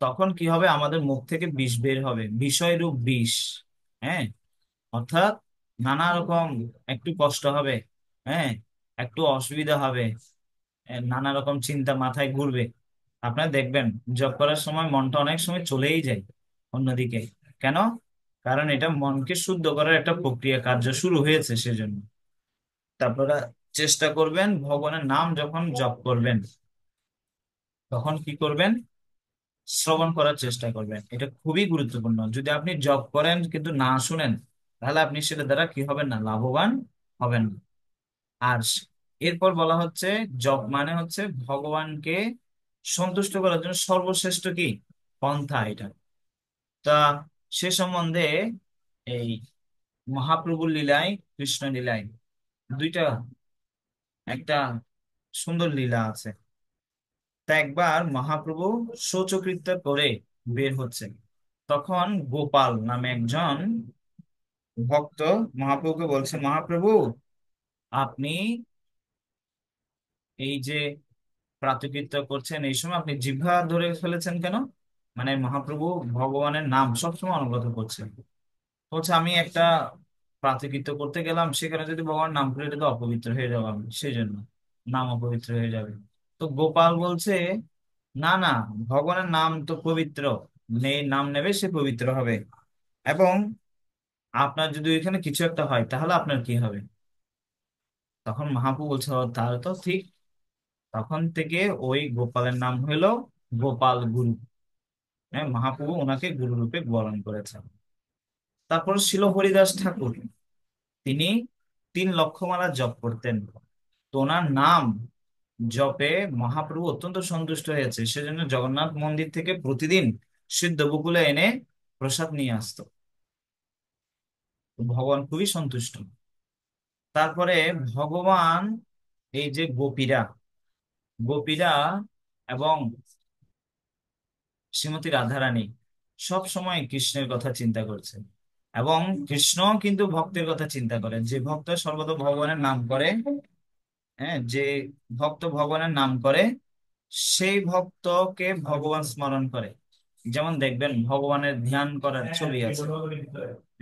তখন কি হবে, আমাদের মুখ থেকে বিষ বের হবে, বিষয় রূপ বিষ। হ্যাঁ, অর্থাৎ নানা রকম একটু কষ্ট হবে, হ্যাঁ, একটু অসুবিধা হবে, নানা রকম চিন্তা মাথায় ঘুরবে। আপনারা দেখবেন জব করার সময় মনটা অনেক সময় চলেই যায় অন্যদিকে। কেন? কারণ এটা মনকে শুদ্ধ করার একটা প্রক্রিয়া কার্য শুরু হয়েছে সেজন্য। তারপরে চেষ্টা করবেন ভগবানের নাম যখন জপ করবেন, তখন কি করবেন, শ্রবণ করার চেষ্টা করবেন। এটা খুবই গুরুত্বপূর্ণ। যদি আপনি জব করেন কিন্তু না শুনেন, তাহলে আপনি সেটা দ্বারা কি হবেন না, লাভবান হবেন না। আর এরপর বলা হচ্ছে জব মানে হচ্ছে ভগবানকে সন্তুষ্ট করার জন্য সর্বশ্রেষ্ঠ কি পন্থা এটা। তা সে সম্বন্ধে এই মহাপ্রভুর লীলায়, কৃষ্ণ লীলায় দুইটা, একটা সুন্দর লীলা আছে। তা একবার মহাপ্রভু শৌচকৃত্য করে বের হচ্ছেন, তখন গোপাল নামে একজন ভক্ত মহাপ্রভুকে বলছে, মহাপ্রভু আপনি এই যে প্রাতকৃত্য করছেন এই সময় আপনি জিহ্বা ধরে ফেলেছেন কেন? মানে মহাপ্রভু ভগবানের নাম সবসময় অনুগত করছেন। বলছে আমি একটা প্রাতকৃত্য করতে গেলাম, সেখানে যদি ভগবান নাম করে, এটা তো অপবিত্র হয়ে যাবো আমি, সেই জন্য নাম অপবিত্র হয়ে যাবে। তো গোপাল বলছে না না, ভগবানের নাম তো পবিত্র, নাম নেবে সে পবিত্র হবে। এবং আপনার যদি এখানে কিছু একটা হয় তাহলে আপনার কি হবে? তখন মহাপ্রভু বলছে, "ও, তাহলে তো ঠিক।" তখন থেকে ওই গোপালের নাম হলো গোপাল গুরু। হ্যাঁ, মহাপ্রভু ওনাকে গুরু রূপে বরণ করেছেন। তারপর ছিল হরিদাস ঠাকুর, তিনি 3 লক্ষমালা জপ করতেন। তো ওনার নাম জপে মহাপ্রভু অত্যন্ত সন্তুষ্ট হয়েছে, সেজন্য জগন্নাথ মন্দির থেকে প্রতিদিন সিদ্ধ বকুলে এনে প্রসাদ নিয়ে আসতো। তো ভগবান খুবই সন্তুষ্ট। তারপরে ভগবান, এই যে গোপীরা, গোপীরা এবং শ্রীমতী রাধারানী সব সময় কৃষ্ণের কথা চিন্তা করছেন। এবং কৃষ্ণ কিন্তু ভক্তের কথা চিন্তা করেন, যে ভক্ত সর্বদা ভগবানের নাম করে। হ্যাঁ, যে ভক্ত ভগবানের নাম করে, সেই ভক্তকে ভগবান স্মরণ করে। যেমন দেখবেন ভগবানের ধ্যান করার ছবি আছে,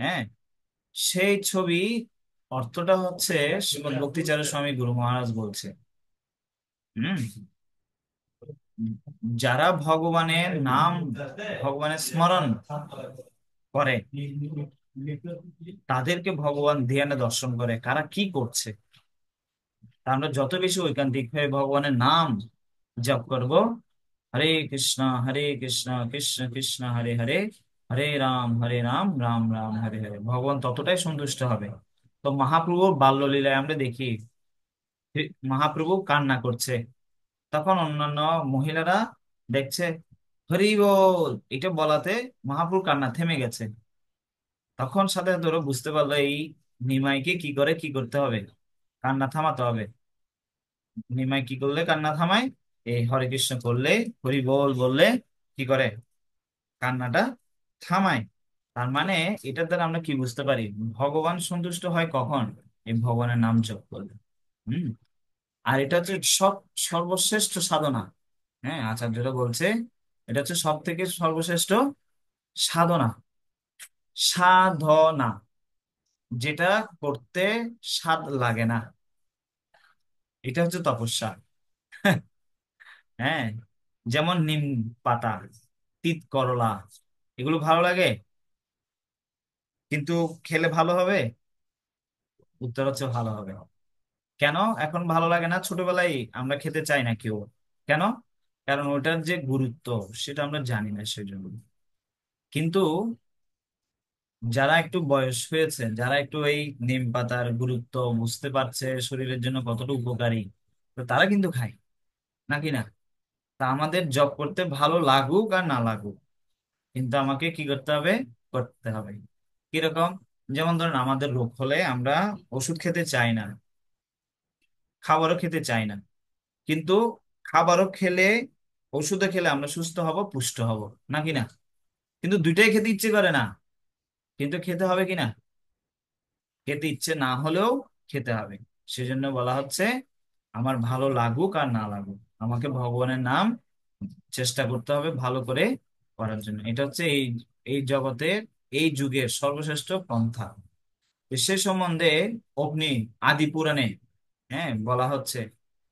হ্যাঁ, সেই ছবি অর্থটা হচ্ছে শ্রীমৎ ভক্তিচারক স্বামী গুরু মহারাজ বলছে, হুম, যারা ভগবানের নাম, ভগবানের স্মরণ করে, তাদেরকে ভগবান ধ্যানে দর্শন করে কারা কি করছে। তা আমরা যত বেশি ঐকান্তিক হয়ে ভগবানের নাম জপ করব, হরে হরে কৃষ্ণ কৃষ্ণ কৃষ্ণ হরে হরে, হরে রাম রাম রাম হরে হরে, ভগবান ততটাই সন্তুষ্ট হবে। তো মহাপ্রভুর বাল্যলীলায় আমরা দেখি মহাপ্রভু কান্না করছে, তখন অন্যান্য মহিলারা দেখছে, হরি বল এটা বলাতে মহাপ্রভু কান্না থেমে গেছে। তখন সাথে সাথে ওরা বুঝতে পারলো এই নিমাইকে কি করে কি করতে হবে, কান্না থামাতে হবে। নিমাই কি করলে কান্না থামায়, এই হরে কৃষ্ণ করলে, হরি বল বললে কি করে কান্নাটা থামায়। তার মানে এটার দ্বারা আমরা কি বুঝতে পারি, ভগবান সন্তুষ্ট হয় কখন, এই ভগবানের নাম জপ করলে। হম, আর এটা হচ্ছে সর্বশ্রেষ্ঠ সাধনা। হ্যাঁ, আচার্যরা বলছে এটা হচ্ছে সব থেকে সর্বশ্রেষ্ঠ সাধনা। সাধনা, যেটা করতে স্বাদ লাগে না, এটা হচ্ছে তপস্যা। হ্যাঁ, যেমন নিম পাতা, তিত করলা, এগুলো ভালো লাগে কিন্তু খেলে ভালো হবে? উত্তর হচ্ছে ভালো হবে। কেন এখন ভালো লাগে না? ছোটবেলায় আমরা খেতে চাই না কেউ। কেন? কারণ ওটার যে গুরুত্ব সেটা আমরা জানি না, সেজন্য। কিন্তু যারা একটু বয়স হয়েছে, যারা একটু এই নিম পাতার গুরুত্ব বুঝতে পারছে, শরীরের জন্য কতটা উপকারী, তো তারা কিন্তু খায়, নাকি না? তা আমাদের জব করতে ভালো লাগুক আর না লাগুক, কিন্তু আমাকে কি করতে হবে? করতে হবে। কিরকম? যেমন ধরেন আমাদের রোগ হলে আমরা ওষুধ খেতে চাই না, খাবারও খেতে চাই না, কিন্তু খাবারও খেলে, ওষুধও খেলে আমরা সুস্থ হব, পুষ্ট হব, নাকি না? কিন্তু দুইটাই খেতে ইচ্ছে করে না, কিন্তু খেতে হবে কিনা? খেতে ইচ্ছে না হলেও খেতে হবে। সেজন্য বলা হচ্ছে আমার ভালো লাগুক আর না লাগুক, আমাকে ভগবানের নাম চেষ্টা করতে হবে ভালো করে করার জন্য। এটা হচ্ছে এই এই জগতের, এই যুগের সর্বশ্রেষ্ঠ পন্থা। তো সে সম্বন্ধে অগ্নি আদি পুরাণে, হ্যাঁ, বলা হচ্ছে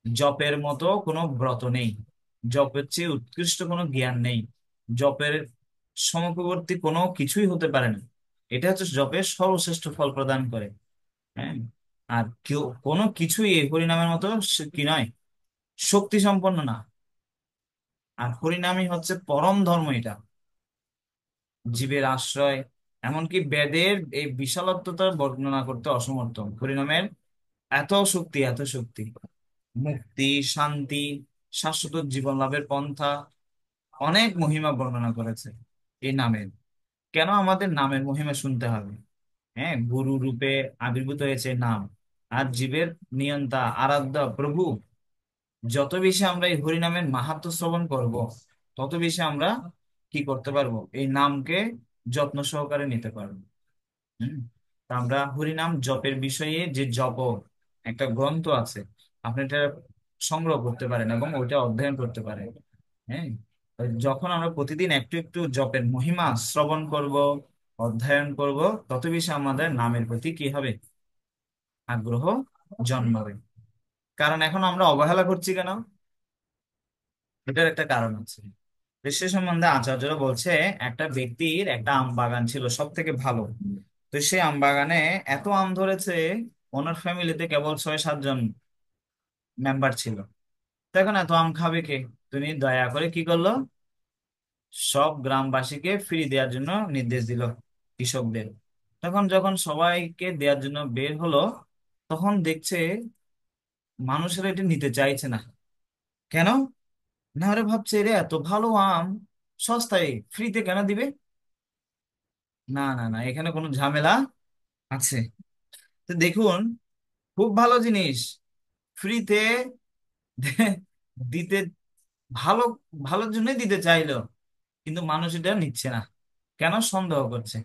জপের মতো কোনো ব্রত নেই, জপের চেয়ে উৎকৃষ্ট কোনো জ্ঞান নেই, জপের সমপবর্তী কোনো কিছুই হতে পারে না। এটা হচ্ছে জপের সর্বশ্রেষ্ঠ ফল প্রদান করে। হ্যাঁ, আর কেউ কোনো কিছুই এই হরিনামের মতো কি নয়, শক্তি সম্পন্ন না। আর হরিনামই হচ্ছে পরম ধর্ম, এটা জীবের আশ্রয়। এমনকি বেদের এই বিশালত্বতার বর্ণনা করতে অসমর্থ হরিনামের এত শক্তি, এত শক্তি। মুক্তি, শান্তি, শাশ্বত জীবন লাভের পন্থা, অনেক মহিমা বর্ণনা করেছে এই নামের। কেন আমাদের নামের মহিমা শুনতে হবে? হ্যাঁ, গুরু রূপে আবির্ভূত হয়েছে নাম, আর জীবের নিয়ন্তা আরাধ্য প্রভু। যত বেশি আমরা এই হরিনামের মাহাত্ম্য শ্রবণ করব, তত বেশি আমরা কি করতে পারবো? এই নামকে যত্ন সহকারে নিতে পারবো। হম তা আমরা হরিনাম জপের বিষয়ে যে জপ একটা গ্রন্থ আছে, আপনি এটা সংগ্রহ করতে পারেন এবং ওইটা অধ্যয়ন করতে পারেন। হ্যাঁ, তো যখন আমরা প্রতিদিন একটু একটু জপের মহিমা শ্রবণ করব, অধ্যয়ন করব, তত বেশি আমাদের নামের প্রতি কি হবে? আগ্রহ জন্মাবে। কারণ এখন আমরা অবহেলা করছি কেন? এটার একটা কারণ আছে। তো সে সম্বন্ধে আচার্যরা বলছে একটা ব্যক্তির একটা আম বাগান ছিল সব থেকে ভালো। তো সে আম বাগানে এত আম ধরেছে, ওনার ফ্যামিলিতে কেবল 6-7 জন মেম্বার ছিল। তো এখন এত আম খাবে কে? তিনি দয়া করে কি করলো? সব গ্রামবাসীকে ফ্রি দেওয়ার জন্য নির্দেশ দিল, কৃষকদের। তখন যখন সবাইকে দেওয়ার জন্য বের হলো, তখন দেখছে মানুষেরা এটা নিতে চাইছে না। কেন? না, ওরা ভাবছে রে এত ভালো আম সস্তায় ফ্রিতে কেন দিবে? না না না, এখানে কোনো ঝামেলা আছে। তো দেখুন, খুব ভালো জিনিস ফ্রিতে দিতে, ভালো, ভালোর জন্যই দিতে চাইলো, কিন্তু মানুষ এটা নিচ্ছে না। কেন? সন্দেহ করছে।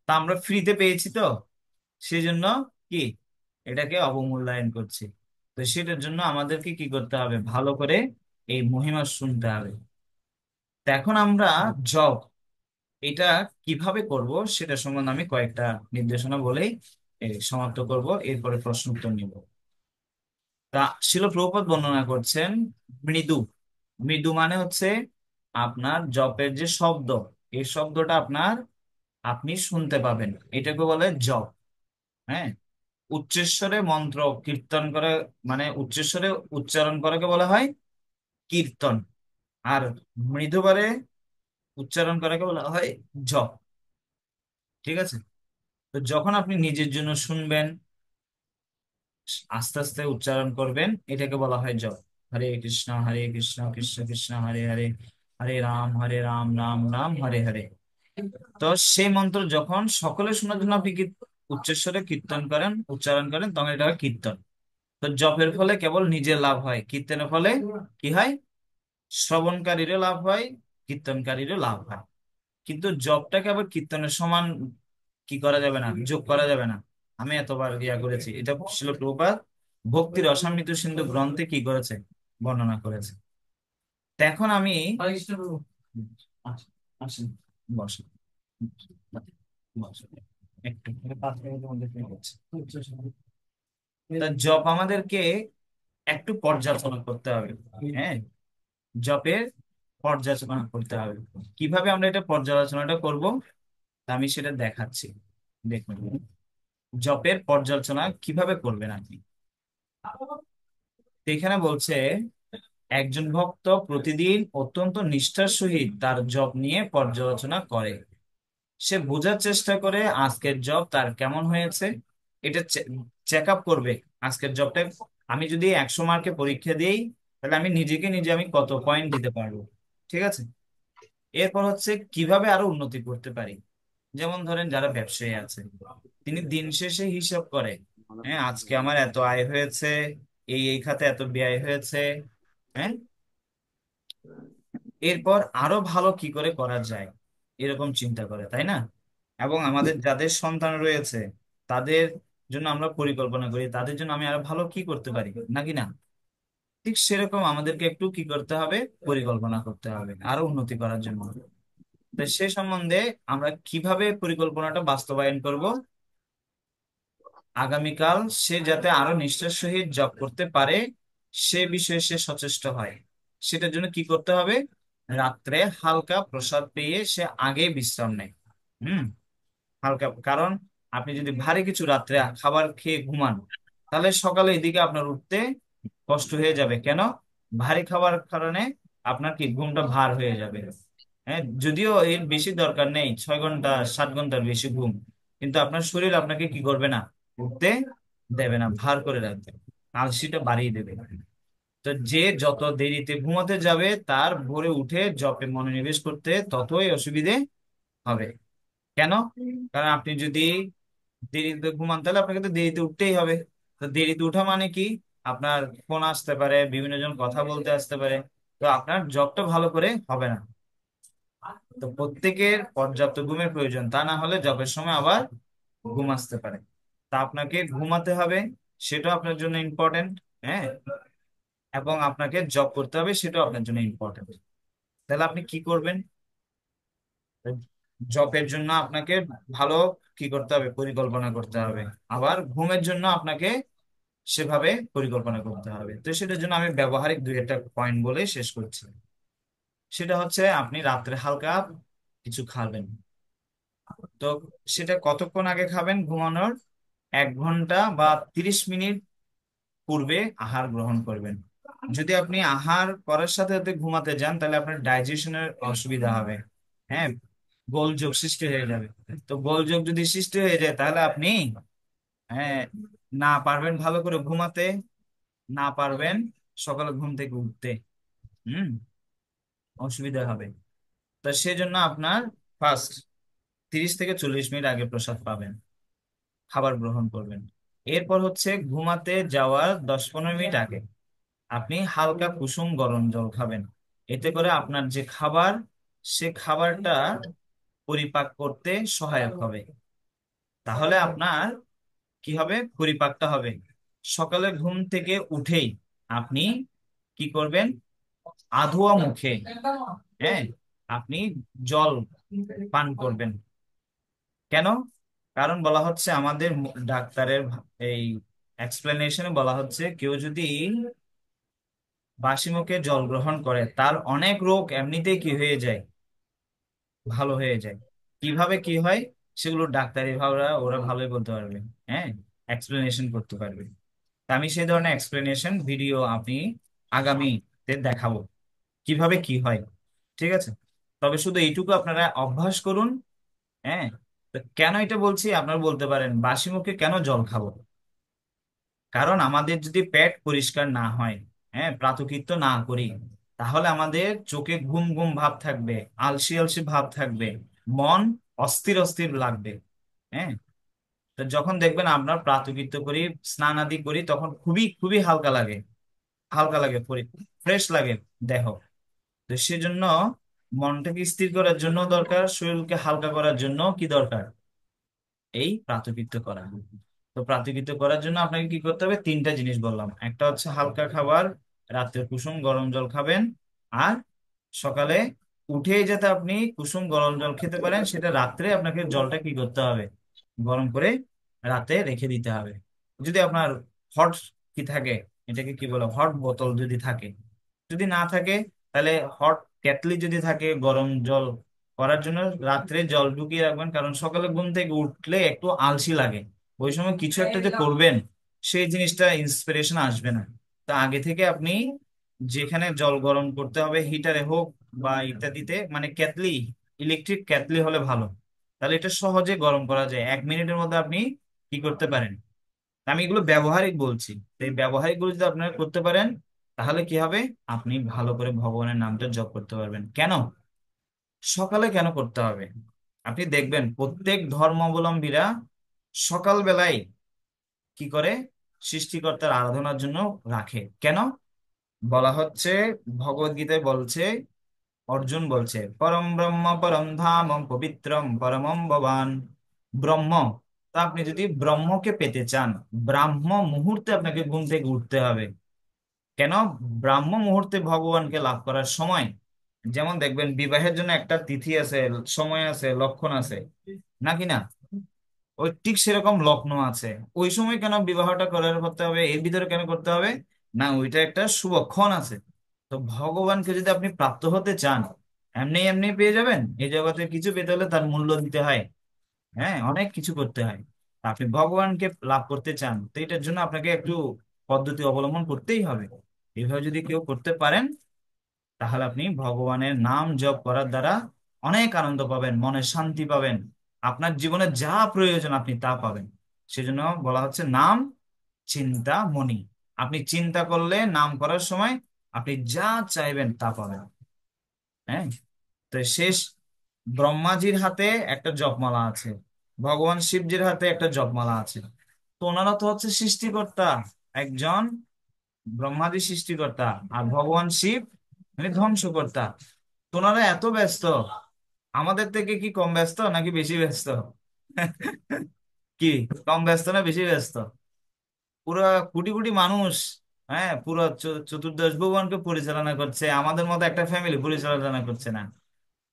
তা আমরা ফ্রিতে পেয়েছি তো, সেজন্য কি এটাকে অবমূল্যায়ন করছি। তো সেটার জন্য আমাদেরকে কি করতে হবে? ভালো করে এই মহিমা শুনতে হবে। তো এখন আমরা জব এটা কিভাবে করব সেটা সম্বন্ধে আমি কয়েকটা নির্দেশনা বলেই সমাপ্ত করব, এরপরে প্রশ্ন উত্তর নিব। তা শিল প্রভুপাদ বর্ণনা করছেন মৃদু। মৃদু মানে হচ্ছে আপনার জপের যে শব্দ, এই শব্দটা আপনি শুনতে পাবেন, এটাকে বলে জপ। হ্যাঁ, উচ্চস্বরে মন্ত্র কীর্তন করে, মানে উচ্চস্বরে উচ্চারণ করাকে বলা হয় কীর্তন। আর মৃদুবারে উচ্চারণ করাকে বলা হয় জপ। ঠিক আছে? তো যখন আপনি নিজের জন্য শুনবেন, আস্তে আস্তে উচ্চারণ করবেন, এটাকে বলা হয় জপ। হরে কৃষ্ণ কৃষ্ণ কৃষ্ণ হরে হরে, হরে রাম রাম রাম হরে হরে। তো সেই মন্ত্র যখন সকলে শোনার জন্য আপনি উচ্চস্বরে কীর্তন করেন, উচ্চারণ করেন, তখন এটা হয় কীর্তন। তো জপের ফলে কেবল নিজের লাভ হয়, কীর্তনের ফলে কি হয়? শ্রবণকারীরও লাভ হয়, কীর্তনকারীরও লাভ হয়। কিন্তু জপটাকে আবার কীর্তনের সমান কি করা যাবে না, যোগ করা যাবে না। আমি এতবার ইয়া করেছি, এটা ছিল প্রভুপাদ ভক্তির রসামৃত সিন্ধু গ্রন্থে কি করেছে? বর্ণনা করেছে। তো এখন আমি আসেন, আসেন, বসেন। বসো। একটু 5 মিনিটের মধ্যে ফিরে যাচ্ছে। তা জব আমাদেরকে একটু পর্যালোচনা করতে হবে। হ্যাঁ, জবের পর্যালোচনা করতে হবে। কিভাবে আমরা এটা পর্যালোচনাটা করব, তা আমি সেটা দেখাচ্ছি। দেখুন, জবের পর্যালোচনা কিভাবে করবেন আপনি। তো এখানে বলছে, একজন ভক্ত প্রতিদিন অত্যন্ত নিষ্ঠার সহিত তার জব নিয়ে পর্যালোচনা করে। সে বোঝার চেষ্টা করে আজকের জব তার কেমন হয়েছে, এটা চেক আপ করবে। আজকের জবটা আমি যদি 100 মার্কে পরীক্ষা দিই, তাহলে আমি নিজেকে নিজে আমি কত পয়েন্ট দিতে পারবো। ঠিক আছে। এরপর হচ্ছে কিভাবে আরো উন্নতি করতে পারি। যেমন ধরেন যারা ব্যবসায়ী আছে, তিনি দিন শেষে হিসাব করে, হ্যাঁ আজকে আমার এত আয় হয়েছে, এই এই খাতে এত ব্যয় হয়েছে। হ্যাঁ, এরপর আরো ভালো কি করে করা যায়, এরকম চিন্তা করে, তাই না? এবং আমাদের যাদের সন্তান রয়েছে, তাদের জন্য আমরা পরিকল্পনা করি, তাদের জন্য আমি আরো ভালো কি করতে পারি, নাকি না? ঠিক সেরকম আমাদেরকে একটু কি করতে হবে, পরিকল্পনা করতে হবে আরো উন্নতি করার জন্য। তো সে সম্বন্ধে আমরা কিভাবে পরিকল্পনাটা বাস্তবায়ন করব, আগামীকাল সে যাতে আরো নিষ্ঠার সহিত জব করতে পারে, সে বিষয়ে সে সচেষ্ট হয়। সেটার জন্য কি করতে হবে, রাত্রে হালকা প্রসাদ পেয়ে সে আগে বিশ্রাম নেয়। হুম, হালকা, কারণ আপনি যদি ভারী কিছু রাত্রে খাবার খেয়ে ঘুমান, তাহলে সকালে এদিকে আপনার উঠতে কষ্ট হয়ে যাবে। কেন? ভারী খাবার কারণে আপনার কি ঘুমটা ভার হয়ে যাবে। হ্যাঁ, যদিও এর বেশি দরকার নেই, 6 ঘন্টা 7 ঘন্টার বেশি ঘুম, কিন্তু আপনার শরীর আপনাকে কি করবে না, উঠতে দেবে না, ভার করে রাখবে, আলসিটা বাড়িয়ে দেবে। তো যে যত দেরিতে ঘুমাতে যাবে, তার ভোরে উঠে জবে মনোনিবেশ করতে ততই অসুবিধে হবে। কেন? কারণ আপনি যদি দেরিতে ঘুমান, তাহলে আপনাকে তো দেরিতে উঠতেই হবে। তো দেরিতে উঠা মানে কি, আপনার ফোন আসতে পারে, বিভিন্ন জন কথা বলতে আসতে পারে, তো আপনার জবটা ভালো করে হবে না। তো প্রত্যেকের পর্যাপ্ত ঘুমের প্রয়োজন, তা না হলে জবের সময় আবার ঘুম আসতে পারে। তা আপনাকে ঘুমাতে হবে, সেটা আপনার জন্য ইম্পর্টেন্ট। হ্যাঁ, এবং আপনাকে জব করতে হবে, সেটাও আপনার জন্য ইম্পর্টেন্ট। তাহলে আপনি কি করবেন, জবের জন্য আপনাকে ভালো কি করতে হবে, পরিকল্পনা করতে হবে। আবার ঘুমের জন্য আপনাকে সেভাবে পরিকল্পনা করতে হবে। তো সেটার জন্য আমি ব্যবহারিক 2-1টা পয়েন্ট বলে শেষ করছি। সেটা হচ্ছে, আপনি রাত্রে হালকা কিছু খাবেন। তো সেটা কতক্ষণ আগে খাবেন ঘুমানোর, 1 ঘন্টা বা 30 মিনিট পূর্বে আহার গ্রহণ করবেন। যদি আপনি আহার করার সাথে সাথে ঘুমাতে যান, তাহলে আপনার ডাইজেশনের অসুবিধা হবে। হ্যাঁ, গোলযোগ সৃষ্টি হয়ে যাবে। তো গোলযোগ যদি সৃষ্টি হয়ে যায়, তাহলে আপনি, হ্যাঁ, না পারবেন ভালো করে ঘুমাতে, না পারবেন সকালে ঘুম থেকে উঠতে। হুম, অসুবিধা হবে। তো সেজন্য আপনার ফার্স্ট 30 থেকে 40 মিনিট আগে প্রসাদ পাবেন, খাবার গ্রহণ করবেন। এরপর হচ্ছে ঘুমাতে যাওয়ার 10-15 মিনিট আগে আপনি হালকা কুসুম গরম জল খাবেন। এতে করে আপনার যে খাবার, সে খাবারটা পরিপাক করতে সহায়ক হবে। তাহলে আপনার কি হবে, পরিপাকটা হবে। সকালে ঘুম থেকে উঠেই আপনি কি করবেন, আধোয়া মুখে, হ্যাঁ, আপনি জল পান করবেন। কেন? কারণ বলা হচ্ছে আমাদের ডাক্তারের এই এক্সপ্লেনেশনে বলা হচ্ছে, কেউ যদি বাসি মুখে জল গ্রহণ করে, তার অনেক রোগ এমনিতেই কি হয়ে যায়, ভালো হয়ে যায়। কিভাবে কি হয়, সেগুলো ডাক্তারি ভাবরা ওরা ভালোই বলতে পারবে। হ্যাঁ, এক্সপ্লেনেশন করতে পারবে। তা আমি সেই ধরনের এক্সপ্লেনেশন ভিডিও আপনি আগামীতে দেখাবো, কিভাবে কি হয়। ঠিক আছে। তবে শুধু এইটুকু আপনারা অভ্যাস করুন। হ্যাঁ, তো কেন এটা বলছি, আপনারা বলতে পারেন বাসি মুখে কেন জল খাবো। কারণ আমাদের যদি পেট পরিষ্কার না হয়, হ্যাঁ, প্রাতকৃত্য না করি, তাহলে আমাদের চোখে ঘুম ঘুম ভাব থাকবে, আলসি আলসি ভাব থাকবে, মন অস্থির অস্থির লাগবে। হ্যাঁ, তো যখন দেখবেন আপনার প্রাতকৃত্য করি, স্নান আদি করি, তখন খুবই খুবই হালকা লাগে, হালকা লাগে, ফ্রেশ লাগে দেহ। তো সেজন্য মনটাকে স্থির করার জন্য দরকার, শরীরকে হালকা করার জন্য কি দরকার, এই প্রাতকৃত্য করা। তো প্রাতকৃত্য করার জন্য আপনাকে কি করতে হবে, 3টা জিনিস বললাম। একটা হচ্ছে হালকা খাবার, রাত্রে কুসুম গরম জল খাবেন, আর সকালে উঠেই যাতে আপনি কুসুম গরম জল খেতে পারেন, সেটা রাত্রে আপনাকে জলটা কি করতে হবে, গরম করে রাতে রেখে দিতে হবে। যদি আপনার হট কি থাকে, এটাকে কি বলে, হট বোতল যদি থাকে, যদি না থাকে তাহলে হট কেটলি যদি থাকে গরম জল করার জন্য, রাত্রে জল ঢুকিয়ে রাখবেন। কারণ সকালে ঘুম থেকে উঠলে একটু আলসি লাগে, ওই সময় কিছু একটা যে করবেন সেই জিনিসটা ইন্সপিরেশন আসবে না। তা আগে থেকে আপনি যেখানে জল গরম করতে হবে, হিটারে হোক বা ইত্যাদিতে, মানে কেটলি, ইলেকট্রিক কেটলি হলে ভালো, তাহলে এটা সহজে গরম করা যায় 1 মিনিটের মধ্যে। আপনি কি করতে পারেন, আমি এগুলো ব্যবহারিক বলছি, তো এই ব্যবহারিক গুলো যদি আপনারা করতে পারেন, তাহলে কি হবে, আপনি ভালো করে ভগবানের নামটা জপ করতে পারবেন। কেন সকালে কেন করতে হবে, আপনি দেখবেন প্রত্যেক ধর্মাবলম্বীরা সকাল বেলায় কি করে, সৃষ্টিকর্তার আরাধনার জন্য রাখে। কেন বলা হচ্ছে, ভগবদ গীতায় বলছে, অর্জুন বলছে, পরম ব্রহ্ম পরম ধাম পবিত্রম পরমম ভবান ব্রহ্ম। তা আপনি যদি ব্রহ্মকে পেতে চান, ব্রাহ্ম মুহূর্তে আপনাকে ঘুম থেকে উঠতে হবে। কেন ব্রাহ্ম মুহূর্তে ভগবানকে লাভ করার সময়, যেমন দেখবেন বিবাহের জন্য একটা তিথি আছে, সময় আছে, লক্ষণ আছে, নাকি না? ওই ঠিক সেরকম লগ্ন আছে, ওই সময় কেন বিবাহটা করার করতে হবে, এর ভিতরে কেন করতে হবে, না ওইটা একটা শুভক্ষণ আছে। তো ভগবানকে যদি আপনি প্রাপ্ত হতে চান, এমনি এমনি পেয়ে যাবেন? এই জগতে কিছু পেতে হলে তার মূল্য দিতে হয়, হ্যাঁ, অনেক কিছু করতে হয়। তা আপনি ভগবানকে লাভ করতে চান, তো এটার জন্য আপনাকে একটু পদ্ধতি অবলম্বন করতেই হবে। এইভাবে যদি কেউ করতে পারেন, তাহলে আপনি ভগবানের নাম জপ করার দ্বারা অনেক আনন্দ পাবেন, মনে শান্তি পাবেন, আপনার জীবনে যা প্রয়োজন আপনি তা পাবেন। সেজন্য বলা হচ্ছে নাম চিন্তা মনি। আপনি চিন্তা করলে নাম করার সময় আপনি যা চাইবেন তা পাবেন। হ্যাঁ, তো শেষ ব্রহ্মাজির হাতে একটা জপমালা আছে, ভগবান শিবজির হাতে একটা জপমালা আছে। তো ওনারা তো হচ্ছে সৃষ্টিকর্তা, একজন ব্রহ্মাদি সৃষ্টিকর্তা, আর ভগবান শিব মানে ধ্বংসকর্তা। তো ওনারা এত ব্যস্ত, আমাদের থেকে কি কম ব্যস্ত নাকি বেশি ব্যস্ত? কি কম ব্যস্ত না বেশি ব্যস্ত? পুরো কোটি কোটি মানুষ, হ্যাঁ, পুরো চতুর্দশ ভুবনকে পরিচালনা করছে, আমাদের মতো একটা ফ্যামিলি পরিচালনা করছে না।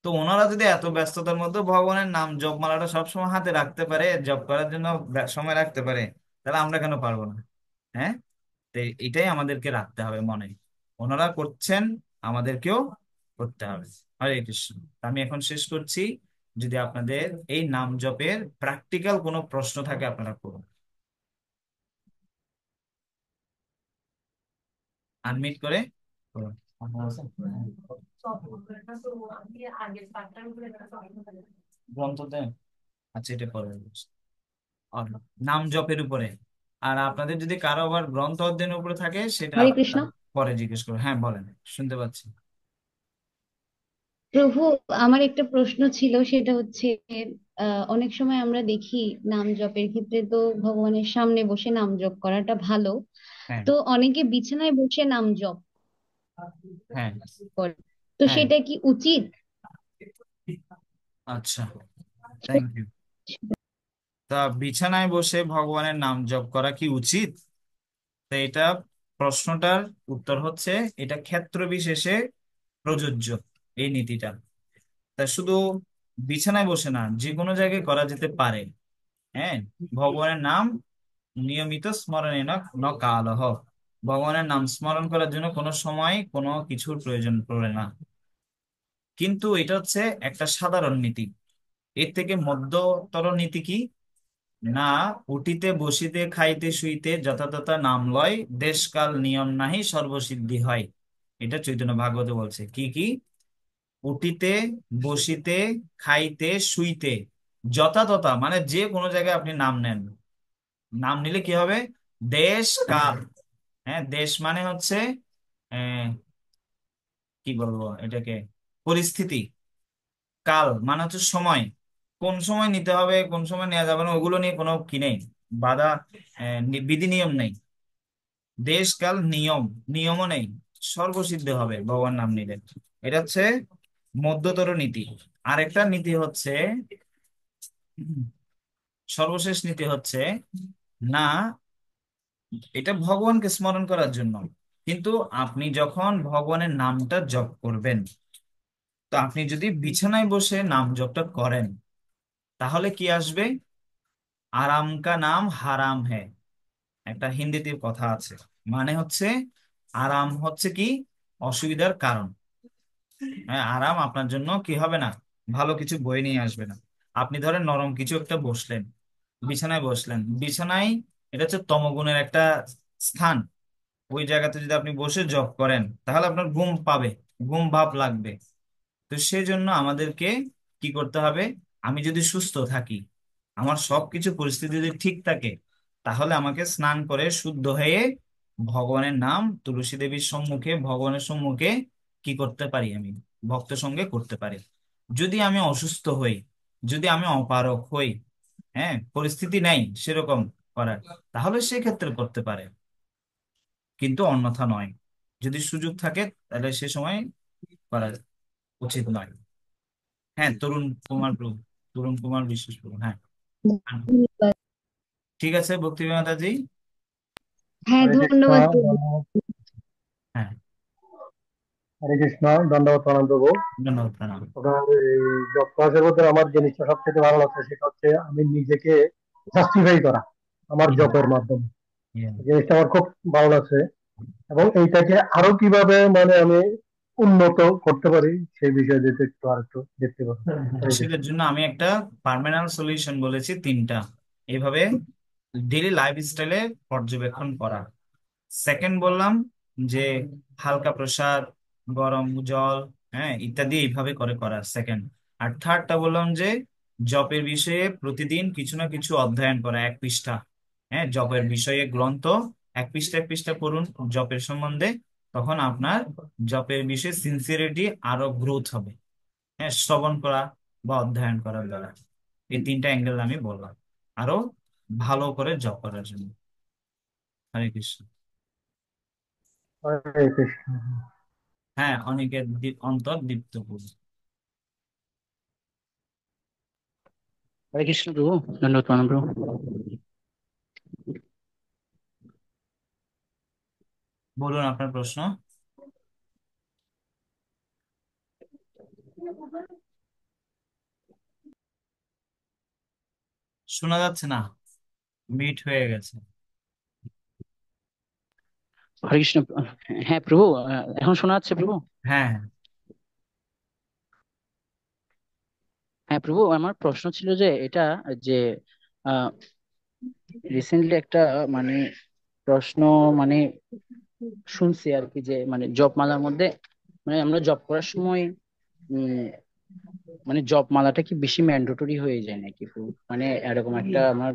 তো ওনারা যদি এত ব্যস্ততার মধ্যে ভগবানের নাম জপমালাটা সবসময় হাতে রাখতে পারে, জপ করার জন্য সময় রাখতে পারে, তাহলে আমরা কেন পারবো না? হ্যাঁ, তো এটাই আমাদেরকে রাখতে হবে মনে, ওনারা করছেন, আমাদেরকেও করতে হবে। হরে কৃষ্ণ। তা আমি এখন শেষ করছি, যদি আপনাদের এই নাম জপের প্র্যাকটিক্যাল কোনো প্রশ্ন থাকে আপনারা করুন, আনমিট করে করুন। গ্রন্থ দেন, আচ্ছা এটা পরে বলছি। আর নাম জপের উপরে, আর আপনাদের যদি কারো আবার গ্রন্থ অধ্যয়নের উপরে থাকে সেটা হরে কৃষ্ণ। পরে জিজ্ঞেস করুন। হ্যাঁ বলেন, শুনতে পাচ্ছি। প্রভু, আমার একটা প্রশ্ন ছিল, সেটা হচ্ছে অনেক সময় আমরা দেখি নাম জপের ক্ষেত্রে তো ভগবানের সামনে বসে নাম জপ করাটা ভালো। হ্যাঁ, তো অনেকে বিছানায় বসে নাম জপ হ্যাঁ, করে, তো হ্যাঁ, সেটা কি উচিত? আচ্ছা, থ্যাংক ইউ। তা বিছানায় বসে ভগবানের নাম জপ করা কি উচিত? তো এটা প্রশ্নটার উত্তর হচ্ছে, এটা ক্ষেত্র বিশেষে প্রযোজ্য, এই নীতিটা। তা শুধু বিছানায় বসে না, যে কোনো জায়গায় করা যেতে পারে। হ্যাঁ, ভগবানের নাম নিয়মিত স্মরণে ন ন কালহ, ভগবানের নাম স্মরণ করার জন্য কোনো সময় কোনো কিছুর প্রয়োজন পড়ে না। কিন্তু এটা হচ্ছে একটা সাধারণ নীতি। এর থেকে মধ্যতর নীতি কি, না উঠিতে বসিতে খাইতে শুইতে যথাযথা নাম লয়, দেশকাল নিয়ম নাহি সর্বসিদ্ধি হয়। এটা চৈতন্য ভাগবত বলছে। কি কি? উঠিতে বসিতে খাইতে শুইতে যথাযথা, মানে যে কোনো জায়গায় আপনি নাম নেন, নাম নিলে কি হবে, দেশ কাল, হ্যাঁ দেশ মানে হচ্ছে আহ, কি বলবো এটাকে, পরিস্থিতি, কাল মানে হচ্ছে সময়, কোন সময় নিতে হবে কোন সময় নেওয়া যাবে না ওগুলো নিয়ে কোনো কি নেই, বাধা, বিধি নিয়ম নেই। দেশ কাল নিয়ম, নিয়মও নেই, সর্বসিদ্ধ হবে ভগবান নাম নিলে। এটা হচ্ছে মধ্যতর নীতি। আরেকটা নীতি হচ্ছে, সর্বশেষ নীতি হচ্ছে, না এটা ভগবানকে স্মরণ করার জন্য, কিন্তু আপনি যখন ভগবানের নামটা জপ করবেন, তো আপনি যদি বিছানায় বসে নাম জপটা করেন তাহলে কি আসবে? আরাম কা নাম হারাম হ্যায়, একটা হিন্দিতে কথা আছে, মানে হচ্ছে আরাম হচ্ছে কি অসুবিধার কারণ। হ্যাঁ, আরাম আপনার জন্য কি হবে না, ভালো কিছু বয়ে নিয়ে আসবে না। আপনি ধরেন নরম কিছু একটা বসলেন, বিছানায় বসলেন, বিছানায় এটা হচ্ছে তমগুণের একটা স্থান। ওই জায়গাতে যদি আপনি বসে জব করেন তাহলে আপনার ঘুম পাবে, ঘুম ভাব লাগবে। তো সেই জন্য আমাদেরকে কি করতে হবে? আমি যদি সুস্থ থাকি, আমার সবকিছু পরিস্থিতি যদি ঠিক থাকে, তাহলে আমাকে স্নান করে শুদ্ধ হয়ে ভগবানের নাম তুলসী দেবীর সম্মুখে, ভগবানের সম্মুখে কি করতে পারি? আমি ভক্ত সঙ্গে করতে পারি। যদি আমি অসুস্থ হই, যদি আমি অপারক হই, হ্যাঁ, পরিস্থিতি নাই সেরকম করার, তাহলে সেক্ষেত্রে করতে পারে, কিন্তু অন্যথা নয়। যদি সুযোগ থাকে তাহলে সে সময় করা উচিত নয়। হ্যাঁ, তরুণ কুমার প্রভু, তরুণ কুমার বিশ্বাস প্রভু, হ্যাঁ। ধন্যবাদ। ঠিক আছে ভক্তিবিনোদাজি। হ্যাঁ, হরে কৃষ্ণ। ধন্যবাদ। হ্যাঁ, হরে কৃষ্ণ, দণ্ডবত প্রণাম দেবো। ধন্যবাদ, প্রণাম। আপনার এই জব ক্লাসের মধ্যে আমার জিনিসটা সবচেয়ে ভালো লাগছে, সেটা হচ্ছে আমি নিজেকে জাস্টিফাই করা আমার জবের মাধ্যমে। Yeah. এই জিনিসটা আমার খুব ভালো লাগছে, এবং এইটাকে আরো কিভাবে মানে আমি উন্নত করতে পারি সেই বিষয়ে যদি একটু আর একটু দেখতে পারি। হরে কৃষ্ণ। সেটার জন্য আমি একটা পার্মানেন্ট সলিউশন বলেছি তিনটা, এইভাবে ডেইলি লাইফ স্টাইলে পর্যবেক্ষণ করা। সেকেন্ড বললাম যে হালকা প্রসাদ, গরম জল, হ্যাঁ, ইত্যাদি এইভাবে করে করা সেকেন্ড। আর থার্ডটা বললাম যে জপের বিষয়ে প্রতিদিন কিছু না কিছু অধ্যয়ন করা, 1 পৃষ্ঠা, হ্যাঁ, জপের বিষয়ে গ্রন্থ 1 পৃষ্ঠা 1 পৃষ্ঠা পড়ুন জপের সম্বন্ধে। তখন আপনার জপের বিষয়ে সিনসিয়ারিটি আরো গ্রোথ হবে। হ্যাঁ, শ্রবণ করা বা অধ্যয়ন করার দ্বারা। এই তিনটা অ্যাঙ্গেল আমি বললাম আরো ভালো করে জপ করার জন্য। হরে কৃষ্ণ। হরে কৃষ্ণ। হ্যাঁ, অনেকের অন্তর দীপ্ত পুরী। হরে কৃষ্ণ প্রভু, দণ্ডবত প্রণাম প্রভু। বলুন আপনার প্রশ্ন। শোনা যাচ্ছে না, মিট হয়ে গেছে। হরে কৃষ্ণ। হ্যাঁ প্রভু, এখন শোনা যাচ্ছে প্রভু? হ্যাঁ, হ্যাঁ প্রভু, আমার প্রশ্ন ছিল যে এটা, যে রিসেন্টলি একটা মানে প্রশ্ন মানে শুনছি আর কি, যে মানে জপমালার মধ্যে মানে আমরা জপ করার সময় উম মানে জপমালাটা কি বেশি ম্যান্ডেটরি হয়ে যায় নাকি প্রভু? মানে এরকম একটা আমার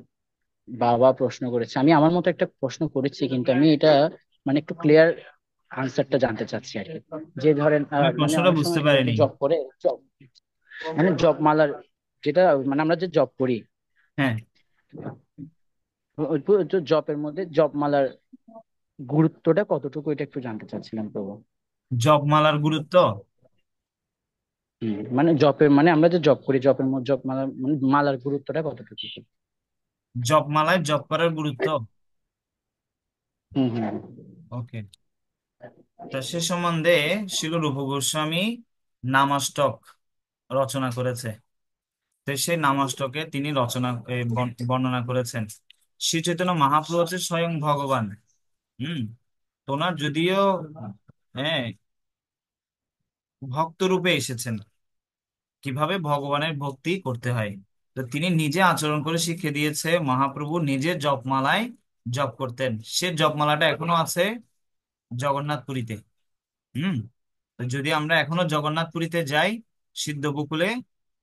বাবা প্রশ্ন করেছে, আমি আমার মতো একটা প্রশ্ন করেছি, কিন্তু আমি এটা মানে একটু ক্লিয়ার আনসারটা জানতে চাচ্ছি আর কি। যে ধরেন আমি মানে প্রশ্নটা অনেক বুঝতে সময় অনেকে পারিনি। জব করে, মানে জপমালার যেটা মানে আমরা যে জব করি, হ্যাঁ, ওই জপের মধ্যে জপমালার গুরুত্বটা কতটুকু, এটা একটু জানতে চাচ্ছিলাম প্রভু। জপমালার গুরুত্ব। মানে জপের মানে আমরা যে জব করি, জপের মধ্যে জপমালার মানে মালার গুরুত্বটা কতটুকু? জপমালায় জপ করার গুরুত্ব। হম হম। ওকে। তা সে সম্বন্ধে শিল রূপ গোস্বামী নামাষ্টক রচনা করেছে। তো সেই নামাষ্টকে তিনি রচনা বর্ণনা করেছেন। শ্রী চৈতন্য মহাপ্রভু হচ্ছে স্বয়ং ভগবান। হুম। তো ওনার যদিও, হ্যাঁ, ভক্ত রূপে এসেছেন, কিভাবে ভগবানের ভক্তি করতে হয়, তো তিনি নিজে আচরণ করে শিখিয়ে দিয়েছে। মহাপ্রভু নিজে জপমালায় জপ করতেন, সে জপমালাটা এখনো আছে জগন্নাথপুরীতে। হুম। তো যদি আমরা এখনো জগন্নাথপুরীতে যাই, সিদ্ধগোকুলে,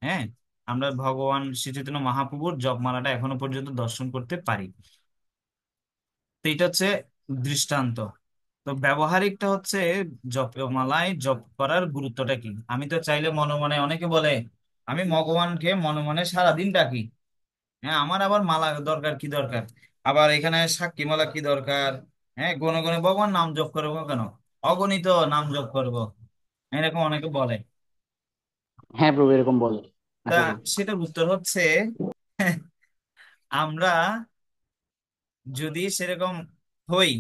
হ্যাঁ, আমরা ভগবান শ্রী চৈতন্য মহাপ্রভুর জপমালাটা এখনো পর্যন্ত দর্শন করতে পারি। তো এটা হচ্ছে দৃষ্টান্ত। তো ব্যবহারিকটা হচ্ছে জপমালায় জপ করার গুরুত্বটা কি। আমি তো চাইলে মনে মনে, অনেকে বলে আমি ভগবানকে মনে মনে সারাদিন ডাকি, হ্যাঁ, আমার আবার মালা দরকার, কি দরকার, আবার এখানে সাক্ষী মালা কি দরকার, হ্যাঁ, গনে গনে ভগবান নাম জপ করবো কেন, অগণিত নাম জপ করবো, এরকম অনেকে বলে। হ্যাঁ প্রভু, এরকম বলে তা আসলে। সেটার উত্তর হচ্ছে আমরা যদি সেরকম হই,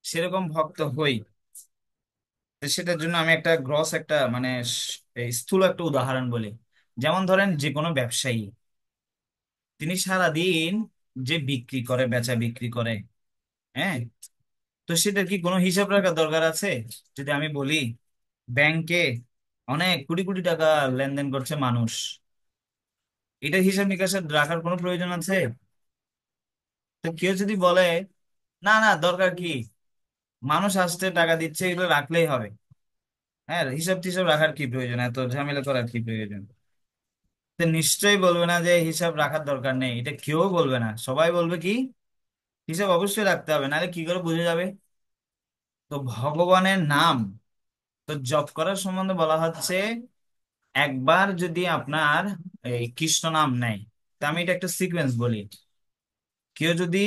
সেরকম ভক্ত হই, তো সেটার জন্য আমি একটা গ্রস একটা মানে স্থূল একটা উদাহরণ বলি। যেমন ধরেন যে কোনো ব্যবসায়ী, তিনি সারাদিন যে বিক্রি করে, বেচা বিক্রি করে, হ্যাঁ, তো সেটার কি কোনো হিসাব রাখার দরকার আছে? যদি আমি বলি ব্যাংকে অনেক কোটি কোটি টাকা লেনদেন করছে মানুষ, এটা হিসাব নিকাশ রাখার কোনো প্রয়োজন আছে? তো কেউ যদি বলে না না দরকার কি, মানুষ আসতে টাকা দিচ্ছে, এগুলো রাখলেই হবে, হ্যাঁ, হিসাব টিসাব রাখার কি প্রয়োজন, এত ঝামেলা করার কি প্রয়োজন? তো নিশ্চয়ই বলবে না যে হিসাব রাখার দরকার নেই, এটা কেউ বলবে না। সবাই বলবে কি হিসাব অবশ্যই রাখতে হবে, নাহলে কি করে বোঝা যাবে? তো ভগবানের নাম তো জপ করার সম্বন্ধে বলা হচ্ছে, একবার যদি আপনার এই কৃষ্ণ নাম নেয়, তা আমি এটা একটা সিকোয়েন্স বলি। কেউ যদি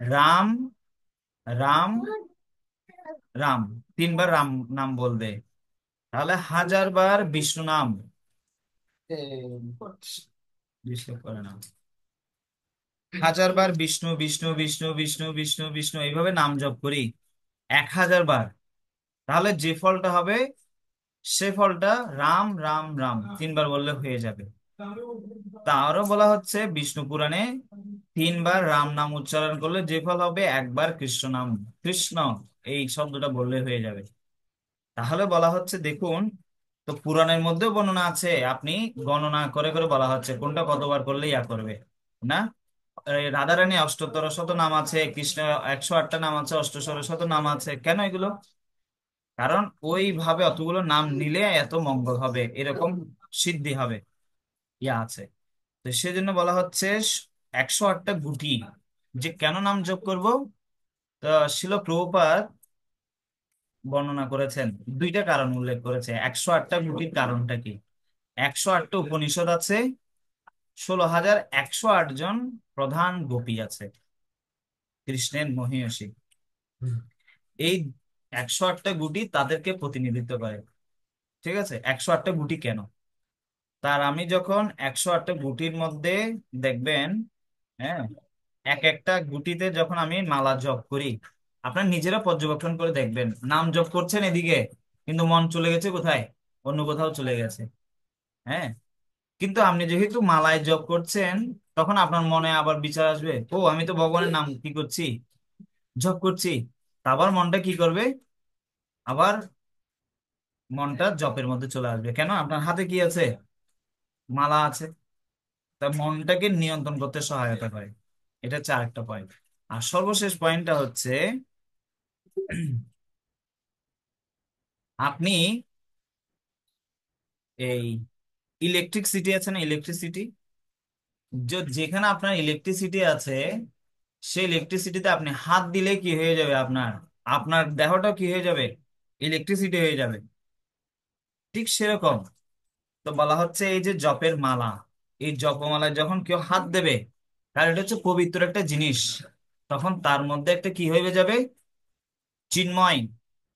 রাম রাম রাম 3 বার রাম নাম বলবে, তাহলে 1000 বার বিষ্ণু নাম, ডিস্টার্ব করে না, 1000 বার বিষ্ণু বিষ্ণু বিষ্ণু বিষ্ণু বিষ্ণু বিষ্ণু এইভাবে নাম জপ করি 1000 বার, তাহলে যে ফলটা হবে সে ফলটা রাম রাম রাম 3 বার বললে হয়ে যাবে। তা আরো বলা হচ্ছে বিষ্ণু পুরাণে, 3 বার রাম নাম উচ্চারণ করলে যে ফল হবে, একবার কৃষ্ণ নাম, কৃষ্ণ এই শব্দটা বললে হয়ে যাবে। তাহলে বলা হচ্ছে দেখুন, তো পুরাণের মধ্যেও বর্ণনা আছে, আপনি গণনা করে করে বলা হচ্ছে কোনটা কতবার করলে ইয়া করবে না। এই রাধারানী অষ্টোত্তর শত নাম আছে, কৃষ্ণ 108টা নাম আছে, অষ্টশত শত নাম আছে। কেন এগুলো? কারণ ওইভাবে অতগুলো নাম নিলে এত মঙ্গল হবে, এরকম সিদ্ধি হবে, ইয়া আছে। তো সেজন্য বলা হচ্ছে 108টা গুটি যে কেন নাম জপ করব। তো শিল প্রভুপাদ বর্ণনা করেছেন, 2টা কারণ উল্লেখ করেছে 108টা গুটির কারণটা কি। 108টা উপনিষদ আছে, 16,108 জন প্রধান গোপী আছে, কৃষ্ণের মহিষী। এই 108টা গুটি তাদেরকে প্রতিনিধিত্ব করে। ঠিক আছে, 108টা গুটি কেন? তার আমি যখন 108টা গুটির মধ্যে দেখবেন, হ্যাঁ, এক একটা গুটিতে যখন আমি মালা জপ করি, আপনার নিজেরা পর্যবেক্ষণ করে দেখবেন, নাম জপ করছেন এদিকে, কিন্তু মন চলে গেছে কোথায়, অন্য কোথাও চলে গেছে, হ্যাঁ। কিন্তু আপনি যেহেতু মালায় জপ করছেন, তখন আপনার মনে আবার বিচার আসবে, ও আমি তো ভগবানের নাম কি করছি, জপ করছি। তা আবার মনটা কি করবে, আবার মনটা জপের মধ্যে চলে আসবে। কেন? আপনার হাতে কি আছে, মালা আছে। তা মনটাকে নিয়ন্ত্রণ করতে সহায়তা করে। এটা হচ্ছে আরেকটা পয়েন্ট। আর সর্বশেষ পয়েন্টটা হচ্ছে আপনি এই ইলেকট্রিসিটি আছে না, ইলেকট্রিসিটি, যেখানে আপনার ইলেকট্রিসিটি আছে, সেই ইলেকট্রিসিটিতে আপনি হাত দিলে কি হয়ে যাবে, আপনার আপনার দেহটা কি হয়ে যাবে, ইলেকট্রিসিটি হয়ে যাবে। ঠিক সেরকম তো বলা হচ্ছে এই যে জপের মালা, এই জপমালায় যখন কেউ হাত দেবে, কারণ এটা হচ্ছে পবিত্র একটা জিনিস, তখন তার মধ্যে একটা কি হয়ে যাবে, চিন্ময়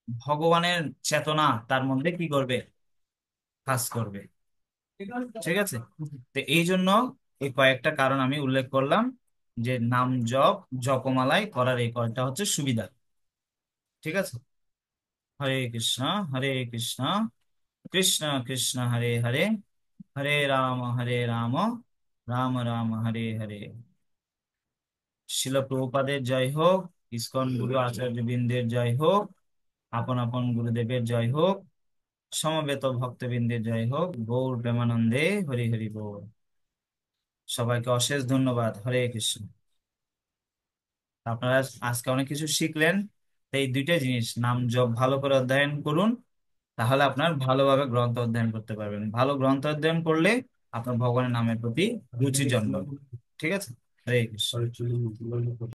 ভগবানের চেতনা তার মধ্যে কি করবে, কাজ করবে। ঠিক আছে, তো এই জন্য এই কয়েকটা কারণ আমি উল্লেখ করলাম, যে নাম জপ জপমালায় করার এই কয়টা হচ্ছে সুবিধা। ঠিক আছে, হরে কৃষ্ণ হরে কৃষ্ণ, কৃষ্ণ কৃষ্ণ হরে হরে, হরে রাম রাম রাম হরে হরে। শিল প্রভুপাদের জয় হোক, ইসকন গুরু আচার্য বৃন্দের জয় হোক, আপন আপন গুরুদেবের জয় হোক, সমবেত ভক্তবৃন্দের জয় হোক, গৌর প্রেমানন্দে হরি হরি বল। সবাইকে অশেষ ধন্যবাদ। হরে কৃষ্ণ। আপনারা আজকে অনেক কিছু শিখলেন। তো এই 2টা জিনিস, নাম জপ ভালো করে অধ্যয়ন করুন, তাহলে আপনার ভালোভাবে গ্রন্থ অধ্যয়ন করতে পারবেন। ভালো গ্রন্থ অধ্যয়ন করলে আপনার ভগবানের নামের প্রতি রুচি জন্মাবে। ঠিক আছে, হরে কৃষ্ণ।